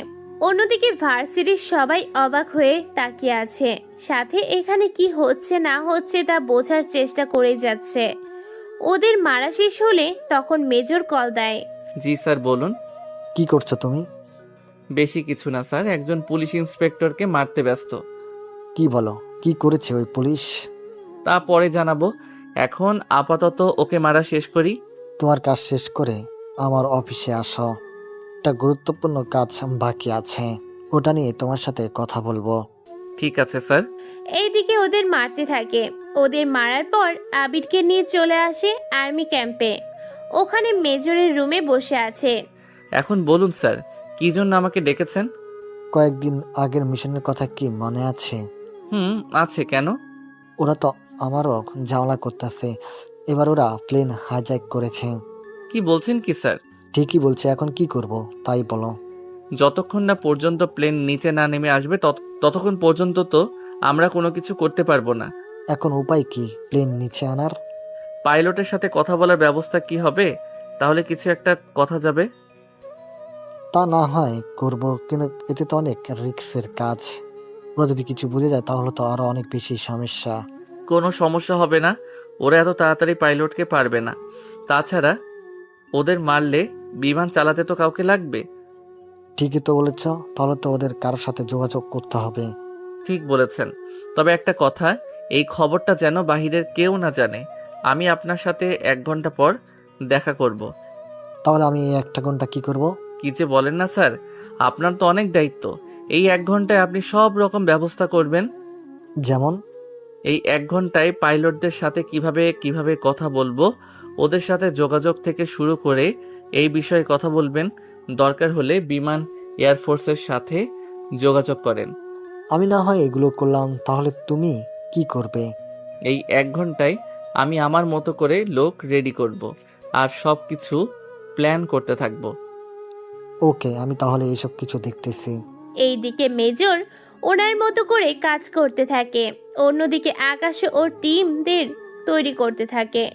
অন্যদিকে ভার্সিটির সবাই অবাক হয়ে তাকিয়ে আছে, সাথে এখানে কি হচ্ছে না হচ্ছে তা বোঝার চেষ্টা করে যাচ্ছে। ওদের মারা শেষ হলে তখন মেজর কল দেয়। জি স্যার, বলুন। কি করছো তুমি? বেশি কিছু না স্যার, একজন পুলিশ ইন্সপেক্টরকে মারতে ব্যস্ত। কি বলো, কি করেছে ওই পুলিশ? তা পরে জানাবো, এখন আপাতত ওকে মারা শেষ করি। তোমার কাজ শেষ করে আমার অফিসে আসো, একটা গুরুত্বপূর্ণ কাজ বাকি আছে, ওটা নিয়ে তোমার সাথে কথা বলবো। ঠিক আছে স্যার। এইদিকে ওদের মারতে থাকে। ওদের মারার পর আবিরকে নিয়ে চলে আসে আর্মি ক্যাম্পে। ওখানে মেজরের রুমে বসে আছে। এখন বলুন স্যার, কি জন্য আমাকে ডেকেছেন? কয়েকদিন আগের মিশনের কথা কি মনে আছে? আছে। কেন? ওরা তো আমারও ঝামেলা করতেছে। এবার ওরা প্লেন হাইজ্যাক করেছে। কি বলছেন কি স্যার? ঠিকই বলছে, এখন কি করব তাই বলো। যতক্ষণ না পর্যন্ত প্লেন নিচে না নেমে আসবে ততক্ষণ পর্যন্ত তো আমরা কোনো কিছু করতে পারবো না। এখন উপায় কি প্লেন নিচে আনার? পাইলটের সাথে কথা বলার ব্যবস্থা কি হবে? তাহলে কিছু একটা কথা যাবে। তা না হয় করব, কিন্তু এতে তো অনেক রিস্কের কাজ। ওরা যদি কিছু বুঝে যায় তাহলে তো আরো অনেক বেশি সমস্যা। কোনো সমস্যা হবে না, ওরা এত তাড়াতাড়ি পাইলটকে পারবে না। তাছাড়া ওদের মারলে বিমান চালাতে তো কাউকে লাগবে। ঠিকই তো বলেছ, তাহলে তো ওদের কারোর সাথে যোগাযোগ করতে হবে। ঠিক বলেছেন। তবে একটা কথা, এই খবরটা যেন বাহিরের কেউ না জানে। আমি আপনার সাথে 1 ঘন্টা পর দেখা করব। তাহলে আমি এই একটা ঘন্টা কি করব? কি যে বলেন না স্যার, আপনার তো অনেক দায়িত্ব। এই 1 ঘন্টায় আপনি সব রকম ব্যবস্থা করবেন। যেমন? এই 1 ঘন্টায় পাইলটদের সাথে কিভাবে কিভাবে কথা বলবো, ওদের সাথে যোগাযোগ থেকে শুরু করে এই বিষয়ে কথা বলবেন। দরকার হলে বিমান এয়ারফোর্সের সাথে যোগাযোগ করেন। আমি না হয় এগুলো করলাম, তাহলে তুমি কি করবে? এই 1 ঘন্টায় আমি আমার মতো করে লোক রেডি করব আর সব কিছু প্ল্যান করতে থাকবো। ওকে, আমি তাহলে এইসব কিছু দেখতেছি। এইদিকে মেজর ওনার মতো করে কাজ করতে থাকে, অন্যদিকে আকাশ ওর টিমদের তৈরি করতে থাকে,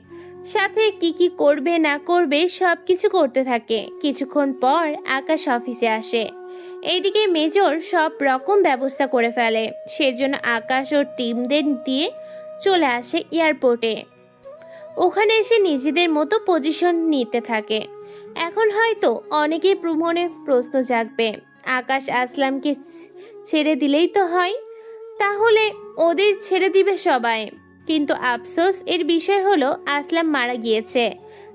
সাথে কি কি করবে না করবে সব কিছু করতে থাকে। কিছুক্ষণ পর আকাশ অফিসে আসে। এইদিকে মেজর সব রকম ব্যবস্থা করে ফেলে, সেজন্য আকাশ ওর টিমদের দিয়ে চলে আসে এয়ারপোর্টে। ওখানে এসে নিজেদের মতো পজিশন নিতে থাকে। এখন হয়তো অনেকেই মনে প্রশ্ন জাগবে, আকাশ আসলামকে ছেড়ে দিলেই তো হয়, তাহলে ওদের ছেড়ে দিবে সবাই। কিন্তু আফসোস এর বিষয় হলো আসলাম মারা গিয়েছে,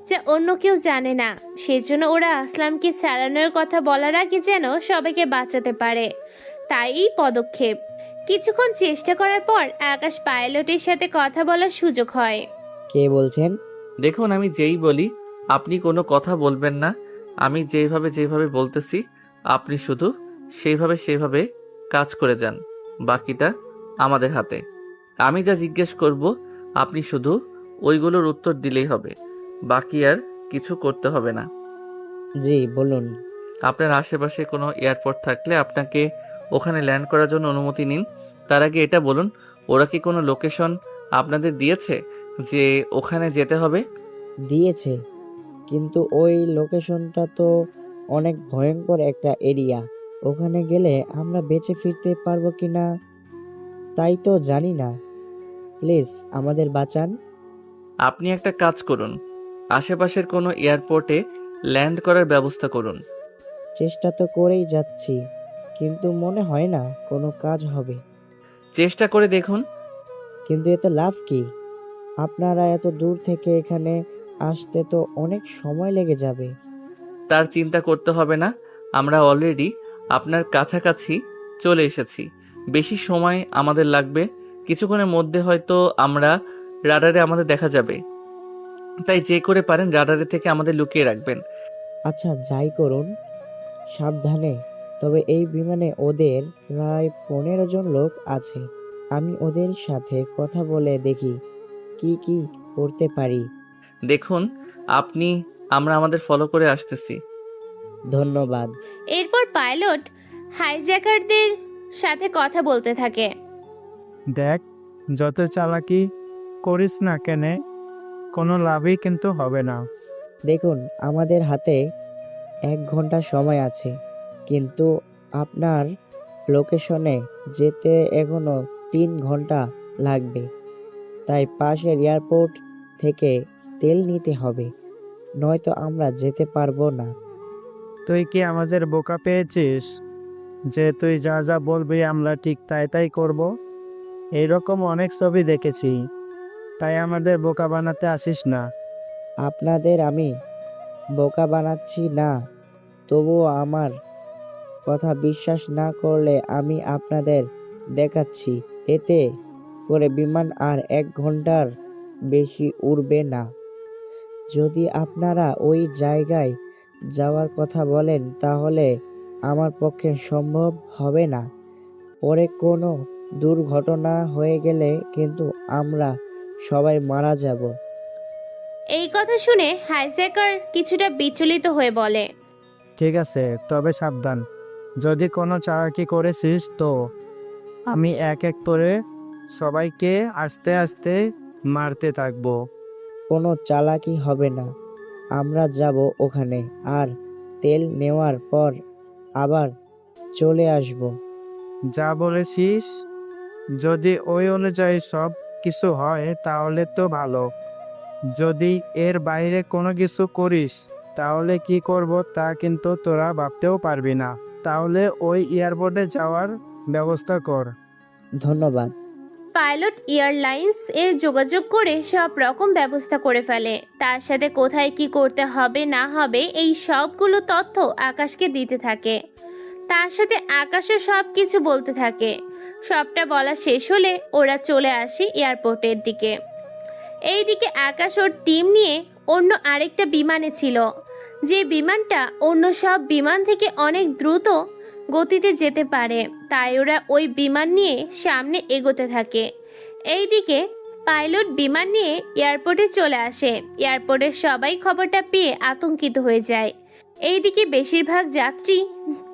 যা অন্য কেউ জানে না। সেজন্য ওরা আসলামকে ছাড়ানোর কথা বলার আগে যেন সবাইকে বাঁচাতে পারে, তাই এই পদক্ষেপ। কিছুক্ষণ চেষ্টা করার পর আকাশ পাইলটের সাথে কথা বলার সুযোগ হয়। কে বলছেন? দেখুন, আমি যেই বলি আপনি কোনো কথা বলবেন না। আমি যেভাবে যেভাবে বলতেছি আপনি শুধু সেভাবে কাজ করে যান। বাকিটা আমাদের হাতে। আমি যা জিজ্ঞেস করব আপনি শুধু ওইগুলোর উত্তর দিলেই হবে। বাকি আর কিছু করতে হবে না। জি বলুন। আপনার আশেপাশে কোনো এয়ারপোর্ট থাকলে আপনাকে ওখানে ল্যান্ড করার জন্য অনুমতি নিন। তার আগে এটা বলুন, ওরা কি কোনো লোকেশন আপনাদের দিয়েছে যে ওখানে যেতে হবে? দিয়েছে, কিন্তু ওই লোকেশনটা তো অনেক ভয়ঙ্কর একটা এরিয়া। ওখানে গেলে আমরা বেঁচে ফিরতে পারবো কিনা তাই তো জানি না। প্লিজ আমাদের বাঁচান। আপনি একটা কাজ করুন, আশেপাশের কোনো এয়ারপোর্টে ল্যান্ড করার ব্যবস্থা করুন। চেষ্টা তো করেই যাচ্ছি, কিন্তু মনে হয় না কোনো কাজ হবে। চেষ্টা করে দেখুন। কিন্তু এতে লাভ কি? আপনারা এত দূর থেকে এখানে আসতে তো অনেক সময় লেগে যাবে। তার চিন্তা করতে হবে না, আমরা অলরেডি আপনার কাছাকাছি চলে এসেছি। বেশি সময় আমাদের লাগবে, কিছুক্ষণের মধ্যে হয়তো আমরা রাডারে আমাদের দেখা যাবে। তাই যে করে পারেন রাডারে থেকে আমাদের লুকিয়ে রাখবেন। আচ্ছা যাই করুন, সাবধানে। তবে এই বিমানে ওদের প্রায় 15 জন লোক আছে। আমি ওদের সাথে কথা বলে দেখি কি কি করতে পারি। দেখুন, আমরা আমাদের ফলো করে আসতেছি। ধন্যবাদ। এরপর পাইলট হাইজ্যাকারদের সাথে কথা বলতে থাকে। দেখ, যত চালাকি করিস না কেন, কোনো লাভই কিন্তু হবে না। দেখুন, আমাদের হাতে 1 ঘন্টা সময় আছে, কিন্তু আপনার লোকেশনে যেতে এখনো 3 ঘন্টা লাগবে। তাই পাশের এয়ারপোর্ট থেকে তেল নিতে হবে, নয়তো আমরা যেতে পারবো না। তুই কি আমাদের বোকা পেয়েছিস যে তুই যা যা বলবি আমরা ঠিক তাই তাই করব? এইরকম অনেক ছবি দেখেছি, তাই আমাদের বোকা বানাতে আসিস না। আপনাদের আমি বোকা বানাচ্ছি না, তবুও আমার কথা বিশ্বাস না করলে আমি আপনাদের দেখাচ্ছি। এতে করে বিমান আর 1 ঘন্টার বেশি উড়বে না। যদি আপনারা ওই জায়গায় যাওয়ার কথা বলেন তাহলে আমার পক্ষে সম্ভব হবে না। পরে কোনো দুর্ঘটনা হয়ে গেলে কিন্তু আমরা সবাই মারা যাব। এই কথা শুনে হাইজ্যাকার কিছুটা বিচলিত হয়ে বলে, ঠিক আছে, তবে সাবধান। যদি কোনো চালাকি করেছিস তো আমি এক এক করে সবাইকে আস্তে আস্তে মারতে থাকবো। কোনো চালাকি হবে না। আমরা যাব ওখানে, আর তেল নেওয়ার পর আবার চলে আসব। যা বলেছিস, যদি ওই অনুযায়ী সব কিছু হয় তাহলে তো ভালো। যদি এর বাইরে কোনো কিছু করিস তাহলে কি করব তা কিন্তু তোরা ভাবতেও পারবি না। তাহলে ওই এয়ারপোর্টে যাওয়ার ব্যবস্থা কর। ধন্যবাদ। পাইলট এয়ারলাইন্স এর যোগাযোগ করে সব রকম ব্যবস্থা করে ফেলে। তার সাথে কোথায় কি করতে হবে না হবে এই সবগুলো তথ্য আকাশকে দিতে থাকে। তার সাথে আকাশও সব কিছু বলতে থাকে। সবটা বলা শেষ হলে ওরা চলে আসে এয়ারপোর্টের দিকে। এইদিকে আকাশ ওর টিম নিয়ে অন্য আরেকটা বিমানে ছিল, যে বিমানটা অন্য সব বিমান থেকে অনেক দ্রুত গতিতে যেতে পারে। তাই ওরা ওই বিমান নিয়ে সামনে এগোতে থাকে। এইদিকে পাইলট বিমান নিয়ে এয়ারপোর্টে চলে আসে। এয়ারপোর্টের সবাই খবরটা পেয়ে আতঙ্কিত হয়ে যায়। এইদিকে বেশিরভাগ যাত্রী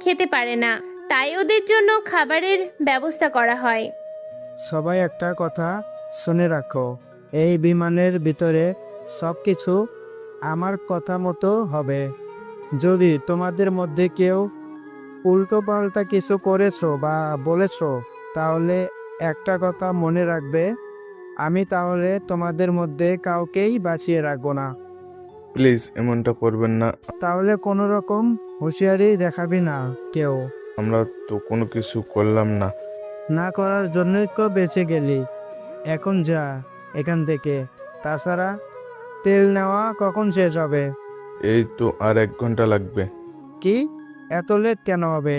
খেতে পারে না, তাই ওদের জন্য খাবারের ব্যবস্থা করা হয়। সবাই একটা কথা শুনে রাখো, এই বিমানের ভিতরে সব কিছু আমার কথা মতো হবে। যদি তোমাদের মধ্যে কেউ উল্টো পাল্টা কিছু করেছো বা বলেছো, তাহলে একটা কথা মনে রাখবে, আমি তাহলে তোমাদের মধ্যে কাউকেই বাঁচিয়ে রাখবো না। প্লিজ এমনটা করবেন না। তাহলে কোনো রকম হুঁশিয়ারি দেখাবি না কেউ। আমরা তো কোনো কিছু করলাম না। না করার জন্যই তো বেঁচে গেলি। এখন যা এখান থেকে। তাছাড়া তেল নেওয়া কখন শেষ হবে? এই তো আর 1 ঘন্টা লাগবে। কি, এত লেট কেন হবে?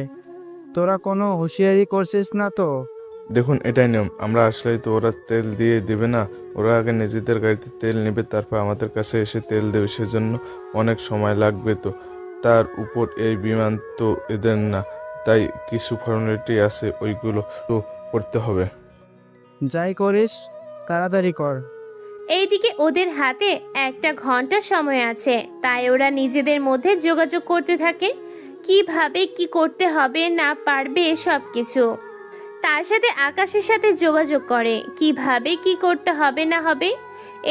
তোরা কোনো হুঁশিয়ারি করছিস না তো? দেখুন, এটাই নিয়ম। আমরা আসলেই তো ওরা তেল দিয়ে দেবে না। ওরা আগে নিজেদের গাড়িতে তেল নেবে, তারপর আমাদের কাছে এসে তেল দেবে। সেজন্য অনেক সময় লাগবে। তো তার উপর এই বিমান তো এদের না, তাই কিছু ফর্মালিটি আছে, ওইগুলো তো করতে হবে। যাই করিস তাড়াতাড়ি কর। এইদিকে ওদের হাতে 1 ঘন্টা সময় আছে, তাই ওরা নিজেদের মধ্যে যোগাযোগ করতে থাকে কিভাবে কি করতে হবে না পারবে সব কিছু। তার সাথে আকাশের সাথে যোগাযোগ করে কিভাবে কি করতে হবে না হবে।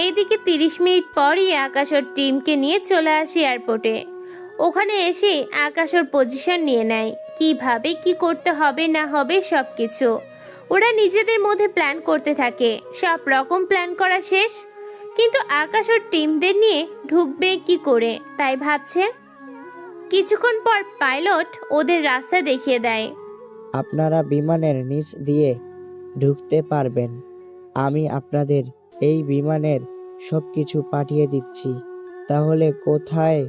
এইদিকে 30 মিনিট পরই আকাশ ওর টিমকে নিয়ে চলে আসে এয়ারপোর্টে। ওখানে এসে আকাশ ওর পজিশন নিয়ে নেয় কিভাবে কি করতে হবে না হবে সব কিছু। ওরা নিজেদের মধ্যে প্ল্যান করতে থাকে। সব রকম প্ল্যান করা শেষ, কিন্তু আকাশ ওর টিমদের নিয়ে ঢুকবে কি করে তাই ভাবছে। কিছুক্ষণ পর পাইলট ওদের রাস্তা দেখিয়ে দেয়। আপনারা বিমানের নিচ দিয়ে ঢুকতে পারবেন। আমি আপনাদের এই বিমানের সব কিছু পাঠিয়ে দিচ্ছি। তাহলে কোথায়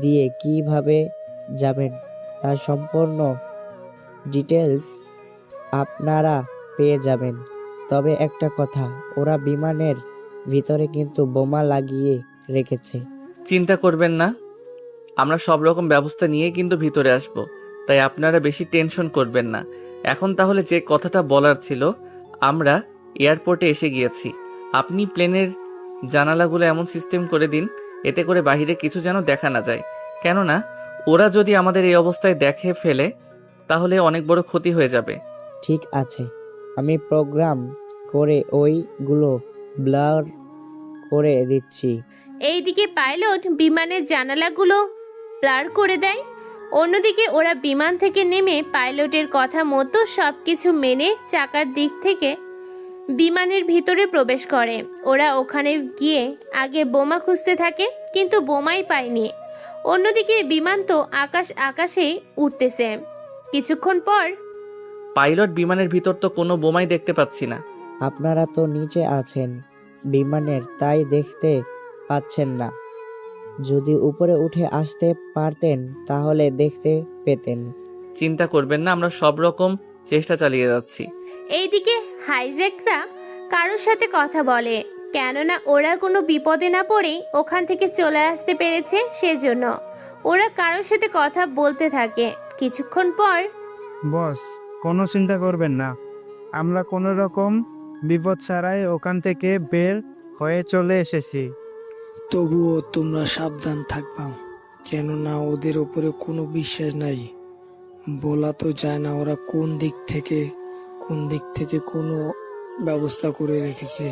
দিয়ে কিভাবে যাবেন তার সম্পূর্ণ ডিটেলস আপনারা পেয়ে যাবেন। তবে একটা কথা, ওরা বিমানের ভিতরে কিন্তু বোমা লাগিয়ে রেখেছে। চিন্তা করবেন না, আমরা সব রকম ব্যবস্থা নিয়ে কিন্তু ভিতরে আসব, তাই আপনারা বেশি টেনশন করবেন না। এখন তাহলে যে কথাটা বলার ছিল, আমরা এয়ারপোর্টে এসে গিয়েছি। আপনি প্লেনের জানালাগুলো এমন সিস্টেম করে দিন, এতে করে বাইরে কিছু যেন দেখা না যায়। কেননা ওরা যদি আমাদের এই অবস্থায় দেখে ফেলে, তাহলে অনেক বড় ক্ষতি হয়ে যাবে। ঠিক আছে, আমি প্রোগ্রাম করে ওইগুলো ব্লার করে দিচ্ছি। এইদিকে পাইলট বিমানের জানালাগুলো ব্লার করে দেয়। অন্যদিকে ওরা বিমান থেকে নেমে পাইলটের কথা মতো সবকিছু মেনে চাকার দিক থেকে বিমানের ভিতরে প্রবেশ করে। ওরা ওখানে গিয়ে আগে বোমা খুঁজতে থাকে, কিন্তু বোমাই পায়নি। অন্যদিকে বিমান তো আকাশেই উঠতেছে। কিছুক্ষণ পর পাইলট, বিমানের ভিতর তো কোনো বোমাই দেখতে পাচ্ছি না। আপনারা তো নিচে আছেন বিমানের, তাই দেখতে পাচ্ছেন না। যদি উপরে উঠে আসতে পারতেন তাহলে দেখতে পেতেন। চিন্তা করবেন না, আমরা সব রকম চেষ্টা চালিয়ে যাচ্ছি। এইদিকে হাইজ্যাকরা কারোর সাথে কথা বলে, কেননা ওরা কোনো বিপদে না পড়েই ওখান থেকে চলে আসতে পেরেছে, সেজন্য ওরা কারোর সাথে কথা বলতে থাকে। কিছুক্ষণ পর বস, কোনো চিন্তা করবেন না, আমরা কোনো রকম বিপদ ছাড়াই ওখান থেকে বের হয়ে চলে এসেছি। তবুও তোমরা সাবধান থাকবা, কেননা ওদের উপরে কোনো বিশ্বাস নাই। বলা তো যায় না ওরা কোন দিক থেকে কোনো ব্যবস্থা করে রেখেছে।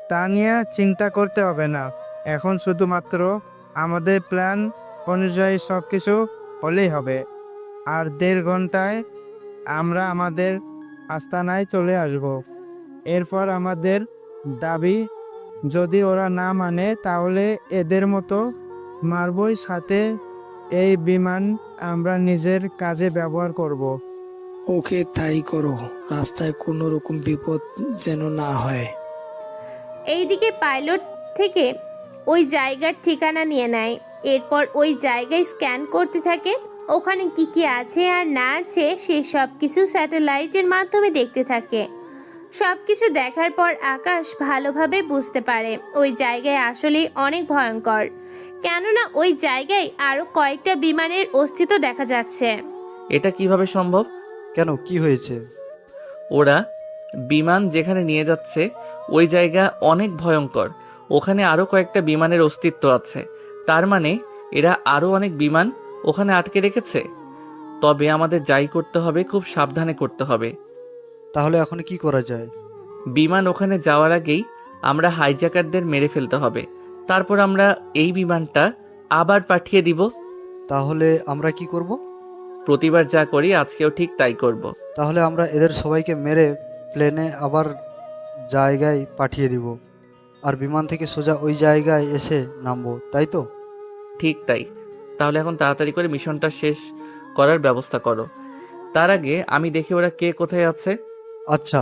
তা নিয়ে চিন্তা করতে হবে না। এখন শুধুমাত্র আমাদের প্ল্যান অনুযায়ী সব কিছু হলেই হবে। আর 1.5 ঘন্টায় আমরা আমাদের আস্তানায় চলে আসব। এরপর আমাদের দাবি যদি ওরা না মানে, তাহলে এদের মতো মারবই। সাথে এই বিমান আমরা নিজের কাজে ব্যবহার করব। ওকে তাই করো, রাস্তায় কোনো রকম বিপদ যেন না হয়। এইদিকে পাইলট থেকে ওই জায়গার ঠিকানা নিয়ে নেয়। এরপর ওই জায়গায় স্ক্যান করতে থাকে। ওখানে কি কি আছে আর না আছে সে সব কিছু স্যাটেলাইটের মাধ্যমে দেখতে থাকে। সব কিছু দেখার পর আকাশ ভালোভাবে বুঝতে পারে ওই জায়গায় আসলে অনেক ভয়ঙ্কর, কেননা ওই জায়গায় আরো কয়েকটা বিমানের অস্তিত্ব দেখা যাচ্ছে। এটা কিভাবে সম্ভব? কেন, কি হয়েছে? ওরা বিমান যেখানে নিয়ে যাচ্ছে ওই জায়গা অনেক ভয়ঙ্কর, ওখানে আরো কয়েকটা বিমানের অস্তিত্ব আছে। তার মানে এরা আরো অনেক বিমান ওখানে আটকে রেখেছে। তবে আমাদের যাই করতে হবে খুব সাবধানে করতে হবে। তাহলে এখন কি করা যায়? বিমান ওখানে যাওয়ার আগেই আমরা হাইজ্যাকারদের মেরে ফেলতে হবে। তারপর আমরা এই বিমানটা আবার পাঠিয়ে দিব। তাহলে আমরা কি করব? প্রতিবার যা করি আজকেও ঠিক তাই করব। তাহলে আমরা এদের সবাইকে মেরে প্লেনে আবার জায়গায় পাঠিয়ে দিব, আর বিমান থেকে সোজা ওই জায়গায় এসে নামবো, তাই তো? ঠিক তাই। তাহলে এখন তাড়াতাড়ি করে মিশনটা শেষ করার ব্যবস্থা করো। তার আগে আমি দেখি ওরা কে কোথায় আছে। আচ্ছা,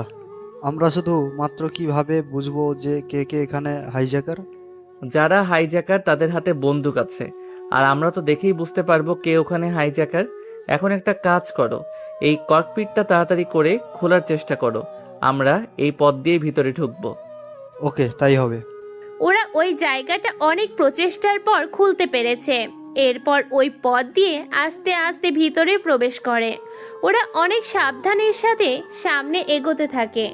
আমরা শুধু মাত্র কিভাবে বুঝবো যে কে কে এখানে হাইজ্যাকার? যারা হাইজ্যাকার তাদের হাতে বন্দুক আছে, আর আমরা তো দেখেই বুঝতে পারবো কে ওখানে হাইজ্যাকার। এখন একটা কাজ করো, এই ককপিটটা তাড়াতাড়ি করে খোলার চেষ্টা করো। আমরা এই পথ দিয়ে ভিতরে ঢুকবো। ওকে, তাই হবে। ওরা ওই জায়গাটা অনেক প্রচেষ্টার পর খুলতে পেরেছে। এরপর ওই পথ দিয়ে আস্তে আস্তে ভিতরে প্রবেশ করে। ওরা অনেক সাবধানের সাথে সামনে এগোতে থাকে।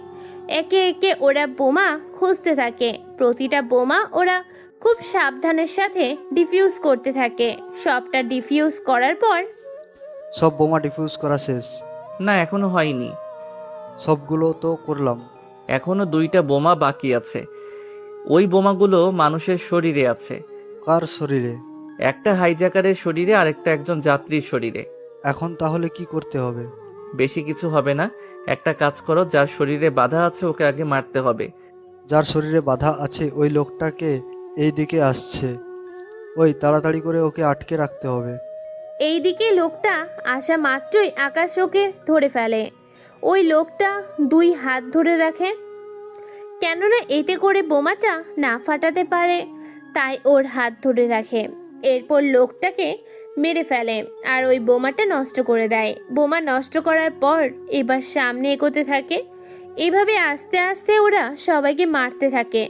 একে একে ওরা বোমা খুঁজতে থাকে। প্রতিটা বোমা ওরা খুব সাবধানের সাথে ডিফিউজ করতে থাকে। সবটা ডিফিউজ করার পর সব বোমা ডিফিউজ করা শেষ? না, এখনো হয়নি। সবগুলো তো করলাম। এখনো 2টা বোমা বাকি আছে। ওই বোমাগুলো মানুষের শরীরে আছে। কার শরীরে? একটা হাইজ্যাকারের শরীরে আর একটা একজন যাত্রীর শরীরে। এখন তাহলে কি করতে হবে? বেশি কিছু হবে না, একটা কাজ করো, যার শরীরে বাধা আছে ওকে আগে মারতে হবে। যার শরীরে বাধা আছে ওই লোকটাকে এই দিকে আসছে, ওই তাড়াতাড়ি করে ওকে আটকে রাখতে হবে। এইদিকে লোকটা আসা মাত্রই আকাশ ওকে ধরে ফেলে। ওই লোকটা 2 হাত ধরে রাখে, কেননা এতে করে বোমাটা না ফাটাতে পারে, তাই ওর হাত ধরে রাখে। এরপর লোকটাকে মেরে ফেলে আর ওই বোমাটা নষ্ট করে দেয়। বোমা নষ্ট করার পর এবার সামনে এগোতে থাকে। এভাবে আস্তে আস্তে ওরা সবাইকে মারতে থাকে।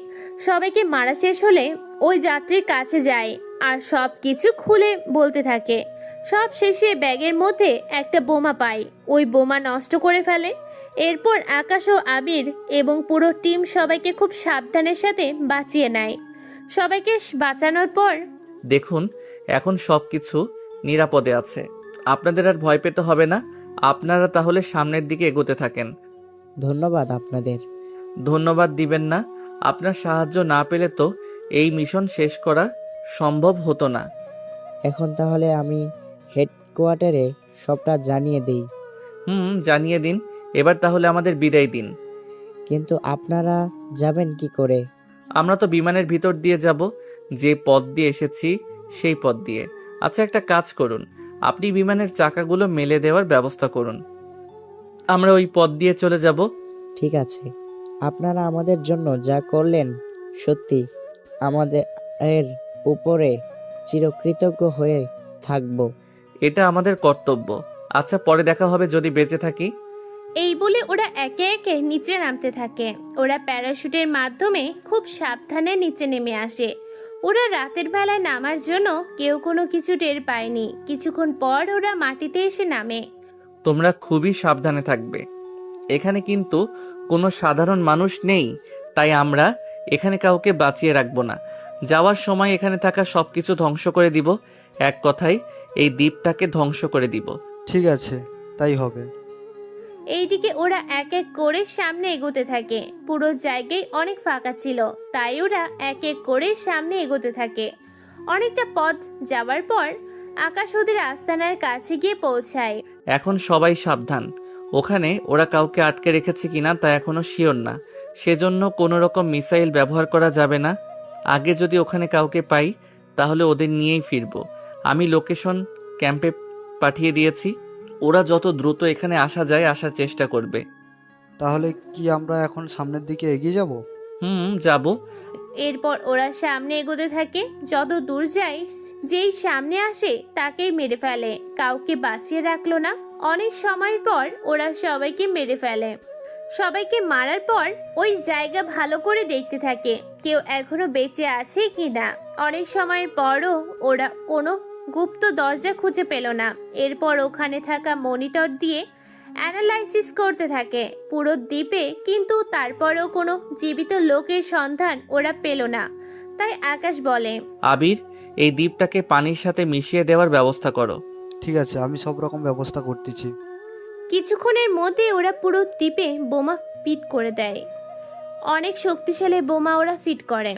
সবাইকে মারা শেষ হলে ওই যাত্রীর কাছে যায় আর সব কিছু খুলে বলতে থাকে। সব শেষে ব্যাগের মধ্যে একটা বোমা পায়, ওই বোমা নষ্ট করে ফেলে। এরপর আকাশ ও আবির এবং পুরো টিম সবাইকে খুব সাবধানের সাথে বাঁচিয়ে নেয়। সবাইকে বাঁচানোর পর দেখুন, এখন সবকিছু নিরাপদে আছে, আপনাদের আর ভয় পেতে হবে না। আপনারা তাহলে সামনের দিকে এগোতে থাকেন। ধন্যবাদ আপনাদের। ধন্যবাদ দিবেন না, আপনার সাহায্য না পেলে তো এই মিশন শেষ করা সম্ভব হতো না। এখন তাহলে আমি হেডকোয়ার্টারে সবটা জানিয়ে দেই। জানিয়ে দিন। এবার তাহলে আমাদের বিদায় দিন। কিন্তু আপনারা যাবেন কি করে? আমরা তো বিমানের ভিতর দিয়ে যাব, যে পথ দিয়ে এসেছি সেই পথ দিয়ে। আচ্ছা, একটা কাজ করুন, আপনি বিমানের চাকাগুলো মেলে দেওয়ার ব্যবস্থা করুন, আমরা ওই পথ দিয়ে চলে যাব। ঠিক আছে, আপনারা আমাদের জন্য যা করলেন সত্যি আমাদের এর উপরে চিরকৃতজ্ঞ হয়ে থাকব। এটা আমাদের কর্তব্য। আচ্ছা, পরে দেখা হবে যদি বেঁচে থাকি। এই বলে ওরা একে একে নিচে নামতে থাকে। ওরা প্যারাশুটের মাধ্যমে খুব সাবধানে নিচে নেমে আসে। ওরা রাতের বেলায় নামার জন্য কেউ কোনো কিছু টের পায়নি। কিছুক্ষণ পর ওরা মাটিতে এসে নামে। তোমরা খুবই সাবধানে থাকবে। এখানে কিন্তু কোনো সাধারণ মানুষ নেই, তাই আমরা এখানে কাউকে বাঁচিয়ে রাখবো না। যাওয়ার সময় এখানে থাকা সবকিছু ধ্বংস করে দিব। এক কথায় এই দ্বীপটাকে ধ্বংস করে দিব। ঠিক আছে, তাই হবে। এইদিকে ওরা এক এক করে সামনে এগোতে থাকে। পুরো জায়গায় অনেক ফাঁকা ছিল, তাই ওরা এক এক করে সামনে এগোতে থাকে। অনেকটা পথ যাওয়ার পর আকাশ ওদের আস্তানার কাছে গিয়ে পৌঁছায়। এখন সবাই সাবধান। ওখানে ওরা কাউকে আটকে রেখেছে কিনা তা এখনো শিওর না, সেজন্য কোনো রকম মিসাইল ব্যবহার করা যাবে না। আগে যদি ওখানে কাউকে পাই তাহলে ওদের নিয়েই ফিরবো। আমি লোকেশন ক্যাম্পে পাঠিয়ে দিয়েছি, ওরা যত দ্রুত এখানে আসা যায় আসার চেষ্টা করবে। তাহলে কি আমরা এখন সামনের দিকে এগিয়ে যাব? যাব। এরপর ওরা সামনে এগোতে থাকে। যত দূর যায়, যেই সামনে আসে তাকেই মেরে ফেলে, কাউকে বাঁচিয়ে রাখলো না। অনেক সময় পর ওরা সবাইকে মেরে ফেলে। সবাইকে মারার পর ওই জায়গা ভালো করে দেখতে থাকে কেউ এখনো বেঁচে আছে কিনা। অনেক সময়ের পরও ওরা কোনো গুপ্ত দরজা খুঁজে পেল না। এরপর ওখানে থাকা মনিটর দিয়ে অ্যানালাইসিস করতে থাকে পুরো দ্বীপে, কিন্তু তারপরেও কোনো জীবিত লোকের সন্ধান ওরা পেল না। তাই আকাশ বলে, আবির, এই দ্বীপটাকে পানির সাথে মিশিয়ে দেওয়ার ব্যবস্থা করো। ঠিক আছে, আমি সব রকম ব্যবস্থা করতেছি। কিছুক্ষণের মধ্যে ওরা পুরো দ্বীপে বোমা ফিট করে দেয়। অনেক শক্তিশালী বোমা ওরা ফিট করে।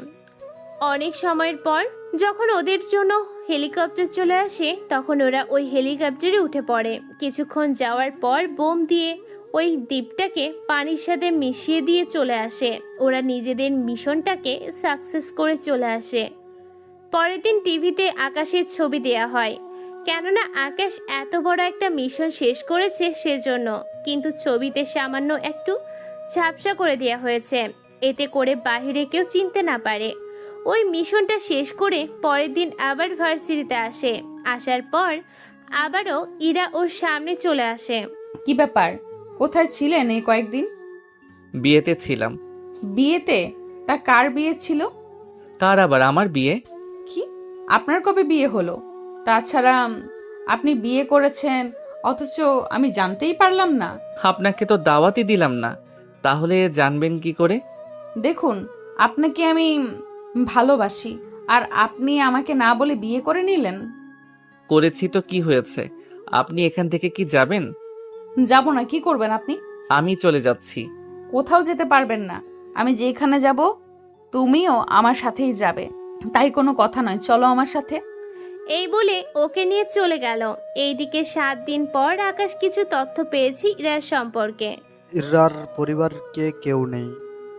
অনেক সময়ের পর যখন ওদের জন্য হেলিকপ্টার চলে আসে, তখন ওরা ওই হেলিকপ্টারে উঠে পড়ে। কিছুক্ষণ যাওয়ার পর বোম দিয়ে ওই দ্বীপটাকে পানির সাথে মিশিয়ে দিয়ে চলে আসে। ওরা নিজেদের মিশনটাকে সাকসেস করে চলে আসে। পরের দিন টিভিতে আকাশের ছবি দেয়া হয়, কেননা আকাশ এত বড় একটা মিশন শেষ করেছে সেজন্য। কিন্তু ছবিতে সামান্য একটু ঝাপসা করে দেয়া হয়েছে, এতে করে বাইরে কেউ চিনতে না পারে। ওই মিশনটা শেষ করে পরের দিন আবার ভার্সিটিতে আসে। আসার পর আবারও ইরা ওর সামনে চলে আসে। কি ব্যাপার, কোথায় ছিলেন এই কয়েকদিন? বিয়েতে ছিলাম। বিয়েতে? তা কার বিয়ে ছিল? কার আবার? আমার বিয়ে। কি, আপনার কবে বিয়ে হলো? তাছাড়া আপনি বিয়ে করেছেন অথচ আমি জানতেই পারলাম না। আপনাকে তো দাওয়াতই দিলাম না, তাহলে জানবেন কি করে? দেখুন, আপনাকে আমি ভালোবাসি, আর আপনি আমাকে না বলে বিয়ে করে নিলেন। করেছি তো কি হয়েছে? আপনি এখান থেকে কি যাবেন? যাব না। কি করবেন আপনি? আমি চলে যাচ্ছি। কোথাও যেতে পারবেন না। আমি যেখানে যাব তুমিও আমার সাথেই যাবে, তাই কোনো কথা নয়, চলো আমার সাথে। এই বলে ওকে নিয়ে চলে গেল। এইদিকে 7 দিন পর আকাশ কিছু তথ্য পেয়েছি ইরার সম্পর্কে। ইরার পরিবারকে কেউ নেই।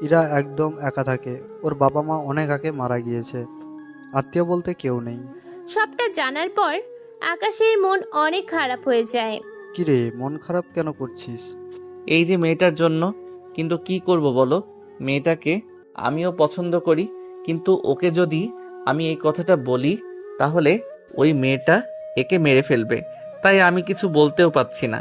ইরা একদম একা থাকে। ওর বাবা মা অনেক আগে মারা গিয়েছে। আত্মীয় বলতে কেউ নেই। সবটা জানার পর আকাশের মন অনেক খারাপ হয়ে যায়। কিরে, মন খারাপ কেন করছিস? এই যে মেয়েটার জন্য। কিন্তু কি করব বলো? মেয়েটাকে আমিও পছন্দ করি, কিন্তু ওকে যদি আমি এই কথাটা বলি তাহলে ওই মেয়েটা একে মেরে ফেলবে, তাই আমি কিছু বলতেও পাচ্ছি না।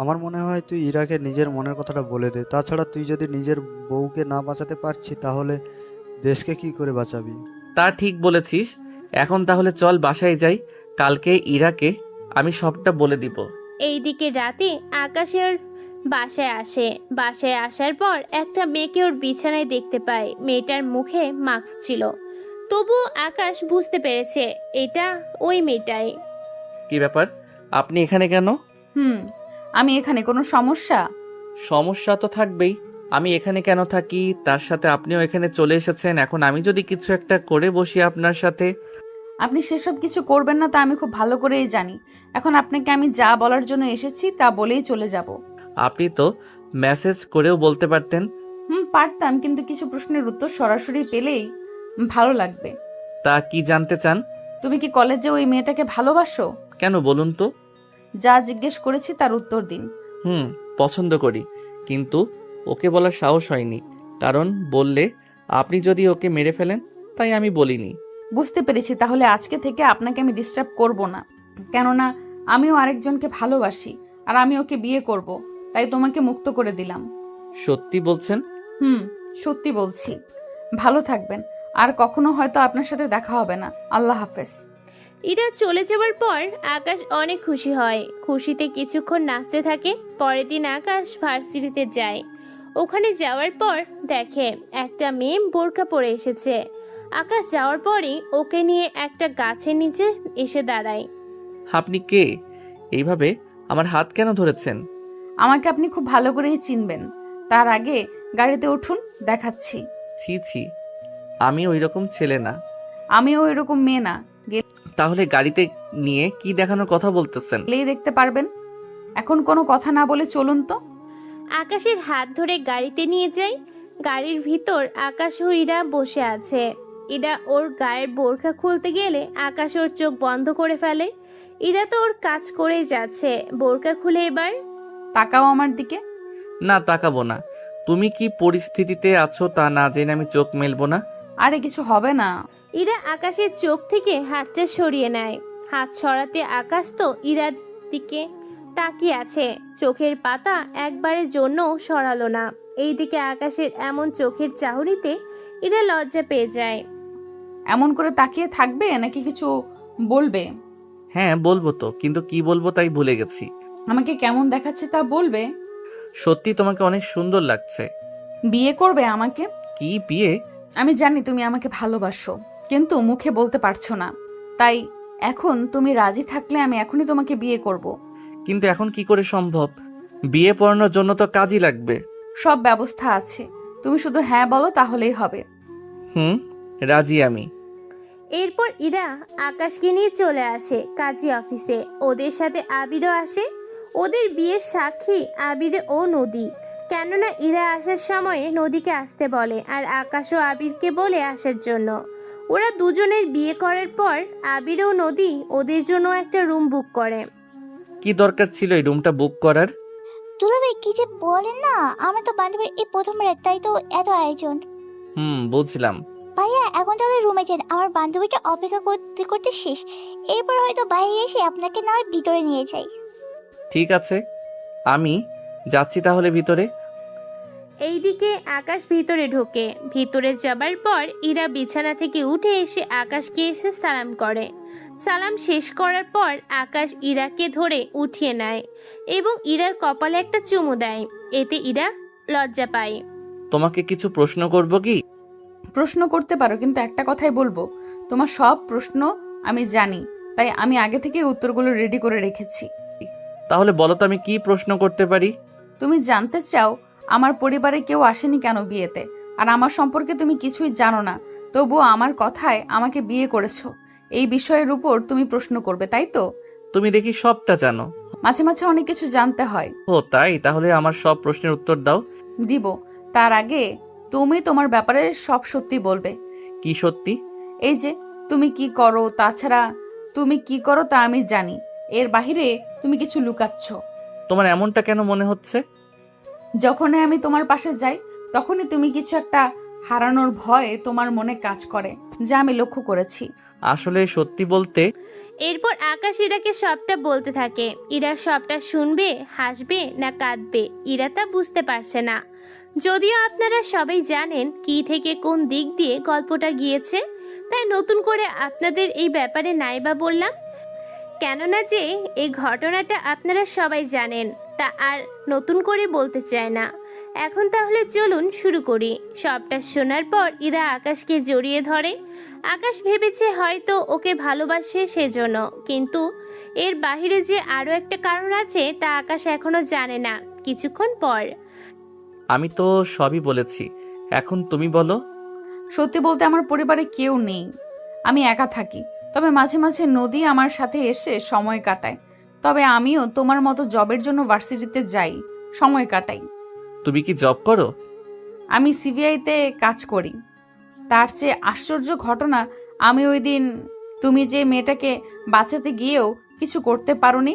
আমার মনে হয় তুই ইরাকে নিজের মনের কথাটা বলে দে। তাছাড়া তুই যদি নিজের বউকে না বাঁচাতে পারছিস তাহলে দেশকে কি করে বাঁচাবি? তা ঠিক বলেছিস। এখন তাহলে চল বাসায় যাই, কালকে ইরাকে আমি সবটা বলে দিব। এইদিকে রাতে আকাশের বাসায় আসে। বাসায় আসার পর একটা মেয়েকে ওর বিছানায় দেখতে পায়। মেয়েটার মুখে মাস্ক ছিল, তবুও আকাশ বুঝতে পেরেছে এটা ওই মেয়েটাই। কি ব্যাপার, আপনি এখানে কেন? আমি এখানে কোনো সমস্যা? সমস্যা তো থাকবেই। আমি এখানে কেন থাকি, তার সাথে আপনিও এখানে চলে এসেছেন। এখন আমি যদি কিছু একটা করে বসি আপনার সাথে। আপনি সেসব কিছু করবেন না তা আমি খুব ভালো করেই জানি। এখন আপনাকে আমি যা বলার জন্য এসেছি তা বলেই চলে যাব। আপনি তো মেসেজ করেও বলতে পারতেন। পারতাম, কিন্তু কিছু প্রশ্নের উত্তর সরাসরি পেলেই ভালো লাগবে। তা কি জানতে চান? তুমি কি কলেজে ওই মেয়েটাকে ভালোবাসো? কেন বলুন তো? যা জিজ্ঞেস করেছি তার উত্তর দিন। পছন্দ করি, কিন্তু ওকে বলার সাহস হয়নি, কারণ বললে আপনি যদি ওকে মেরে ফেলেন, তাই আমি বলিনি। বুঝতে পেরেছি, তাহলে আজকে থেকে আপনাকে আমি ডিস্টার্ব করব না, কেননা আমিও আরেকজনকে ভালোবাসি আর আমি ওকে বিয়ে করব, তাই তোমাকে মুক্ত করে দিলাম। সত্যি বলছেন? সত্যি বলছি। ভালো থাকবেন, আর কখনো হয়তো আপনার সাথে দেখা হবে না। আল্লাহ হাফেজ। ইরা চলে যাওয়ার পর আকাশ অনেক খুশি হয়। খুশিতে কিছুক্ষণ নাচতে থাকে। পরের দিন আকাশ ভার্সিটিতে যায়। ওখানে যাওয়ার পর দেখে একটা মেয়ে বোরকা পরে এসেছে। আকাশ যাওয়ার পরই ওকে নিয়ে একটা গাছের নিচে এসে দাঁড়ায়। আপনি কে? এইভাবে আমার হাত কেন ধরেছেন? আমাকে আপনি খুব ভালো করেই চিনবেন, তার আগে গাড়িতে উঠুন, দেখাচ্ছি। ছি ছি, আমি ওই রকম ছেলে না। আমিও ওই রকম মেয়ে না। তাহলে গাড়িতে নিয়ে কি দেখানোর কথা বলতেছেন? গেলেই দেখতে পারবেন। এখন কোনো কথা না বলে চলুন তো। আকাশের হাত ধরে গাড়িতে নিয়ে যায়। গাড়ির ভিতর আকাশ ও ইরা বসে আছে। ইরা ওর গায়ের বোরখা খুলতে গেলে আকাশ ওর চোখ বন্ধ করে ফেলে। ইরা তো ওর কাজ করেই যাচ্ছে। বোরকা খুলে এবার তাকাও আমার দিকে। না, তাকাবো না। তুমি কি পরিস্থিতিতে আছো তা না জেনে আমি চোখ মেলবো না। আরে কিছু হবে না। ইরা আকাশের চোখ থেকে হাতটা সরিয়ে নেয়। হাত সরাতে আকাশ তো ইরার দিকে তাকিয়ে আছে। চোখের পাতা একবারের জন্য সরালো না। এইদিকে আকাশের এমন চোখের চাহনিতে ইরা লজ্জা পেয়ে যায়। এমন করে তাকিয়ে থাকবে নাকি কিছু বলবে? হ্যাঁ বলবো তো, কিন্তু কি বলবো তাই ভুলে গেছি। আমাকে কেমন দেখাচ্ছে তা বলবে? সত্যি তোমাকে অনেক সুন্দর লাগছে। বিয়ে করবে আমাকে? কি বিয়ে? আমি জানি তুমি আমাকে ভালোবাসো, কিন্তু মুখে বলতে পারছো না। তাই এখন তুমি রাজি থাকলে আমি এখনই তোমাকে বিয়ে করব। কিন্তু এখন কি করে সম্ভব? বিয়ে পড়ানোর জন্য তো কাজই লাগবে। সব ব্যবস্থা আছে, তুমি শুধু হ্যাঁ বলো তাহলেই হবে। রাজি আমি। এরপর ইরা আকাশকে নিয়ে চলে আসে কাজী অফিসে। ওদের সাথে আবিরও আসে। ওদের বিয়ের সাক্ষী আবির ও নদী। কেননা ইরা আসার সময় নদীকে আসতে বলে আর আকাশ ও আবিরকে বলে আসার জন্য। ওরা দুজনের বিয়ে করার পর আবির ও নদী ওদের জন্য একটা রুম বুক করে। কি দরকার ছিল এই রুমটা বুক করার? দুলাভাই কি যে বলেন না, আমার তো বান্ধবীর এই প্রথম রাত, তাই তো এত আয়োজন। বুঝলাম। ভাইয়া এখন তাহলে রুমে যান, আমার বান্ধবীটা অপেক্ষা করতে করতে শেষ। এরপর হয়তো বাইরে এসে আপনাকে না হয় ভিতরে নিয়ে যাই। ঠিক আছে, আমি যাচ্ছি তাহলে ভিতরে। এইদিকে আকাশ ভিতরে ঢোকে। ভিতরে যাবার পর ইরা বিছানা থেকে উঠে এসে আকাশকে এসে সালাম করে। সালাম শেষ করার পর আকাশ ইরাকে ধরে উঠিয়ে নেয় এবং ইরার কপালে একটা চুমু দেয়। এতে ইরা লজ্জা পায়। তোমাকে কিছু প্রশ্ন করব কি? প্রশ্ন করতে পারো, কিন্তু একটা কথাই বলবো, তোমার সব প্রশ্ন আমি জানি, তাই আমি আগে থেকে উত্তরগুলো রেডি করে রেখেছি। তাহলে বলো তো আমি কি প্রশ্ন করতে পারি? তুমি জানতে চাও আমার পরিবারে কেউ আসেনি কেন বিয়েতে, আর আমার সম্পর্কে তুমি কিছুই জানো না, তবুও আমার কথায় আমাকে বিয়ে করেছো। এই বিষয়ের উপর তুমি প্রশ্ন করবে, তাই তো? তুমি দেখি সবটা জানো। মাঝে মাঝে অনেক কিছু জানতে হয়। ও তাই? তাহলে আমার সব প্রশ্নের উত্তর দাও। দিব, তার আগে তুমি তোমার ব্যাপারে সব সত্যি বলবে। কি সত্যি? এই যে তুমি কি করো, তাছাড়া তুমি কি করো তা আমি জানি, এর বাহিরে তুমি কিছু লুকাচ্ছ। তোমার এমনটা কেন মনে হচ্ছে? যখনই আমি তোমার পাশে যাই তখনই তুমি কিছু একটা হারানোর ভয়ে তোমার মনে কাজ করে, যা আমি লক্ষ্য করেছি। আসলে সত্যি বলতে, এরপর আকাশ ইরাকে সবটা বলতে থাকে। ইরা সবটা শুনবে, হাসবে না কাঁদবে ইরা তা বুঝতে পারছে না। যদিও আপনারা সবাই জানেন কি থেকে কোন দিক দিয়ে গল্পটা গিয়েছে, তাই নতুন করে আপনাদের এই ব্যাপারে নাইবা বললাম। কেননা যে এই ঘটনাটা আপনারা সবাই জানেন, তা আর নতুন করে বলতে চায় না। এখন তাহলে চলুন শুরু করি। সবটা শোনার পর ইরা আকাশকে জড়িয়ে ধরে। আকাশ ভেবেছে হয়তো ওকে ভালোবাসে সেজন্য, কিন্তু এর বাহিরে যে আরো একটা কারণ আছে তা আকাশ এখনো জানে না। কিছুক্ষণ পর আমি তো সবই বলেছি, এখন তুমি বলো। সত্যি বলতে আমার পরিবারে কেউ নেই, আমি একা থাকি। তবে মাঝে মাঝে নদী আমার সাথে এসে সময় কাটায়। তবে আমিও তোমার মতো জবের জন্য ভার্সিটিতে যাই, সময় কাটাই। তুমি কি জব করো? আমি সিবিআইতে কাজ করি। তার চেয়ে আশ্চর্য ঘটনা, আমি ওই দিন তুমি যে মেয়েটাকে বাঁচাতে গিয়েও কিছু করতে পারোনি,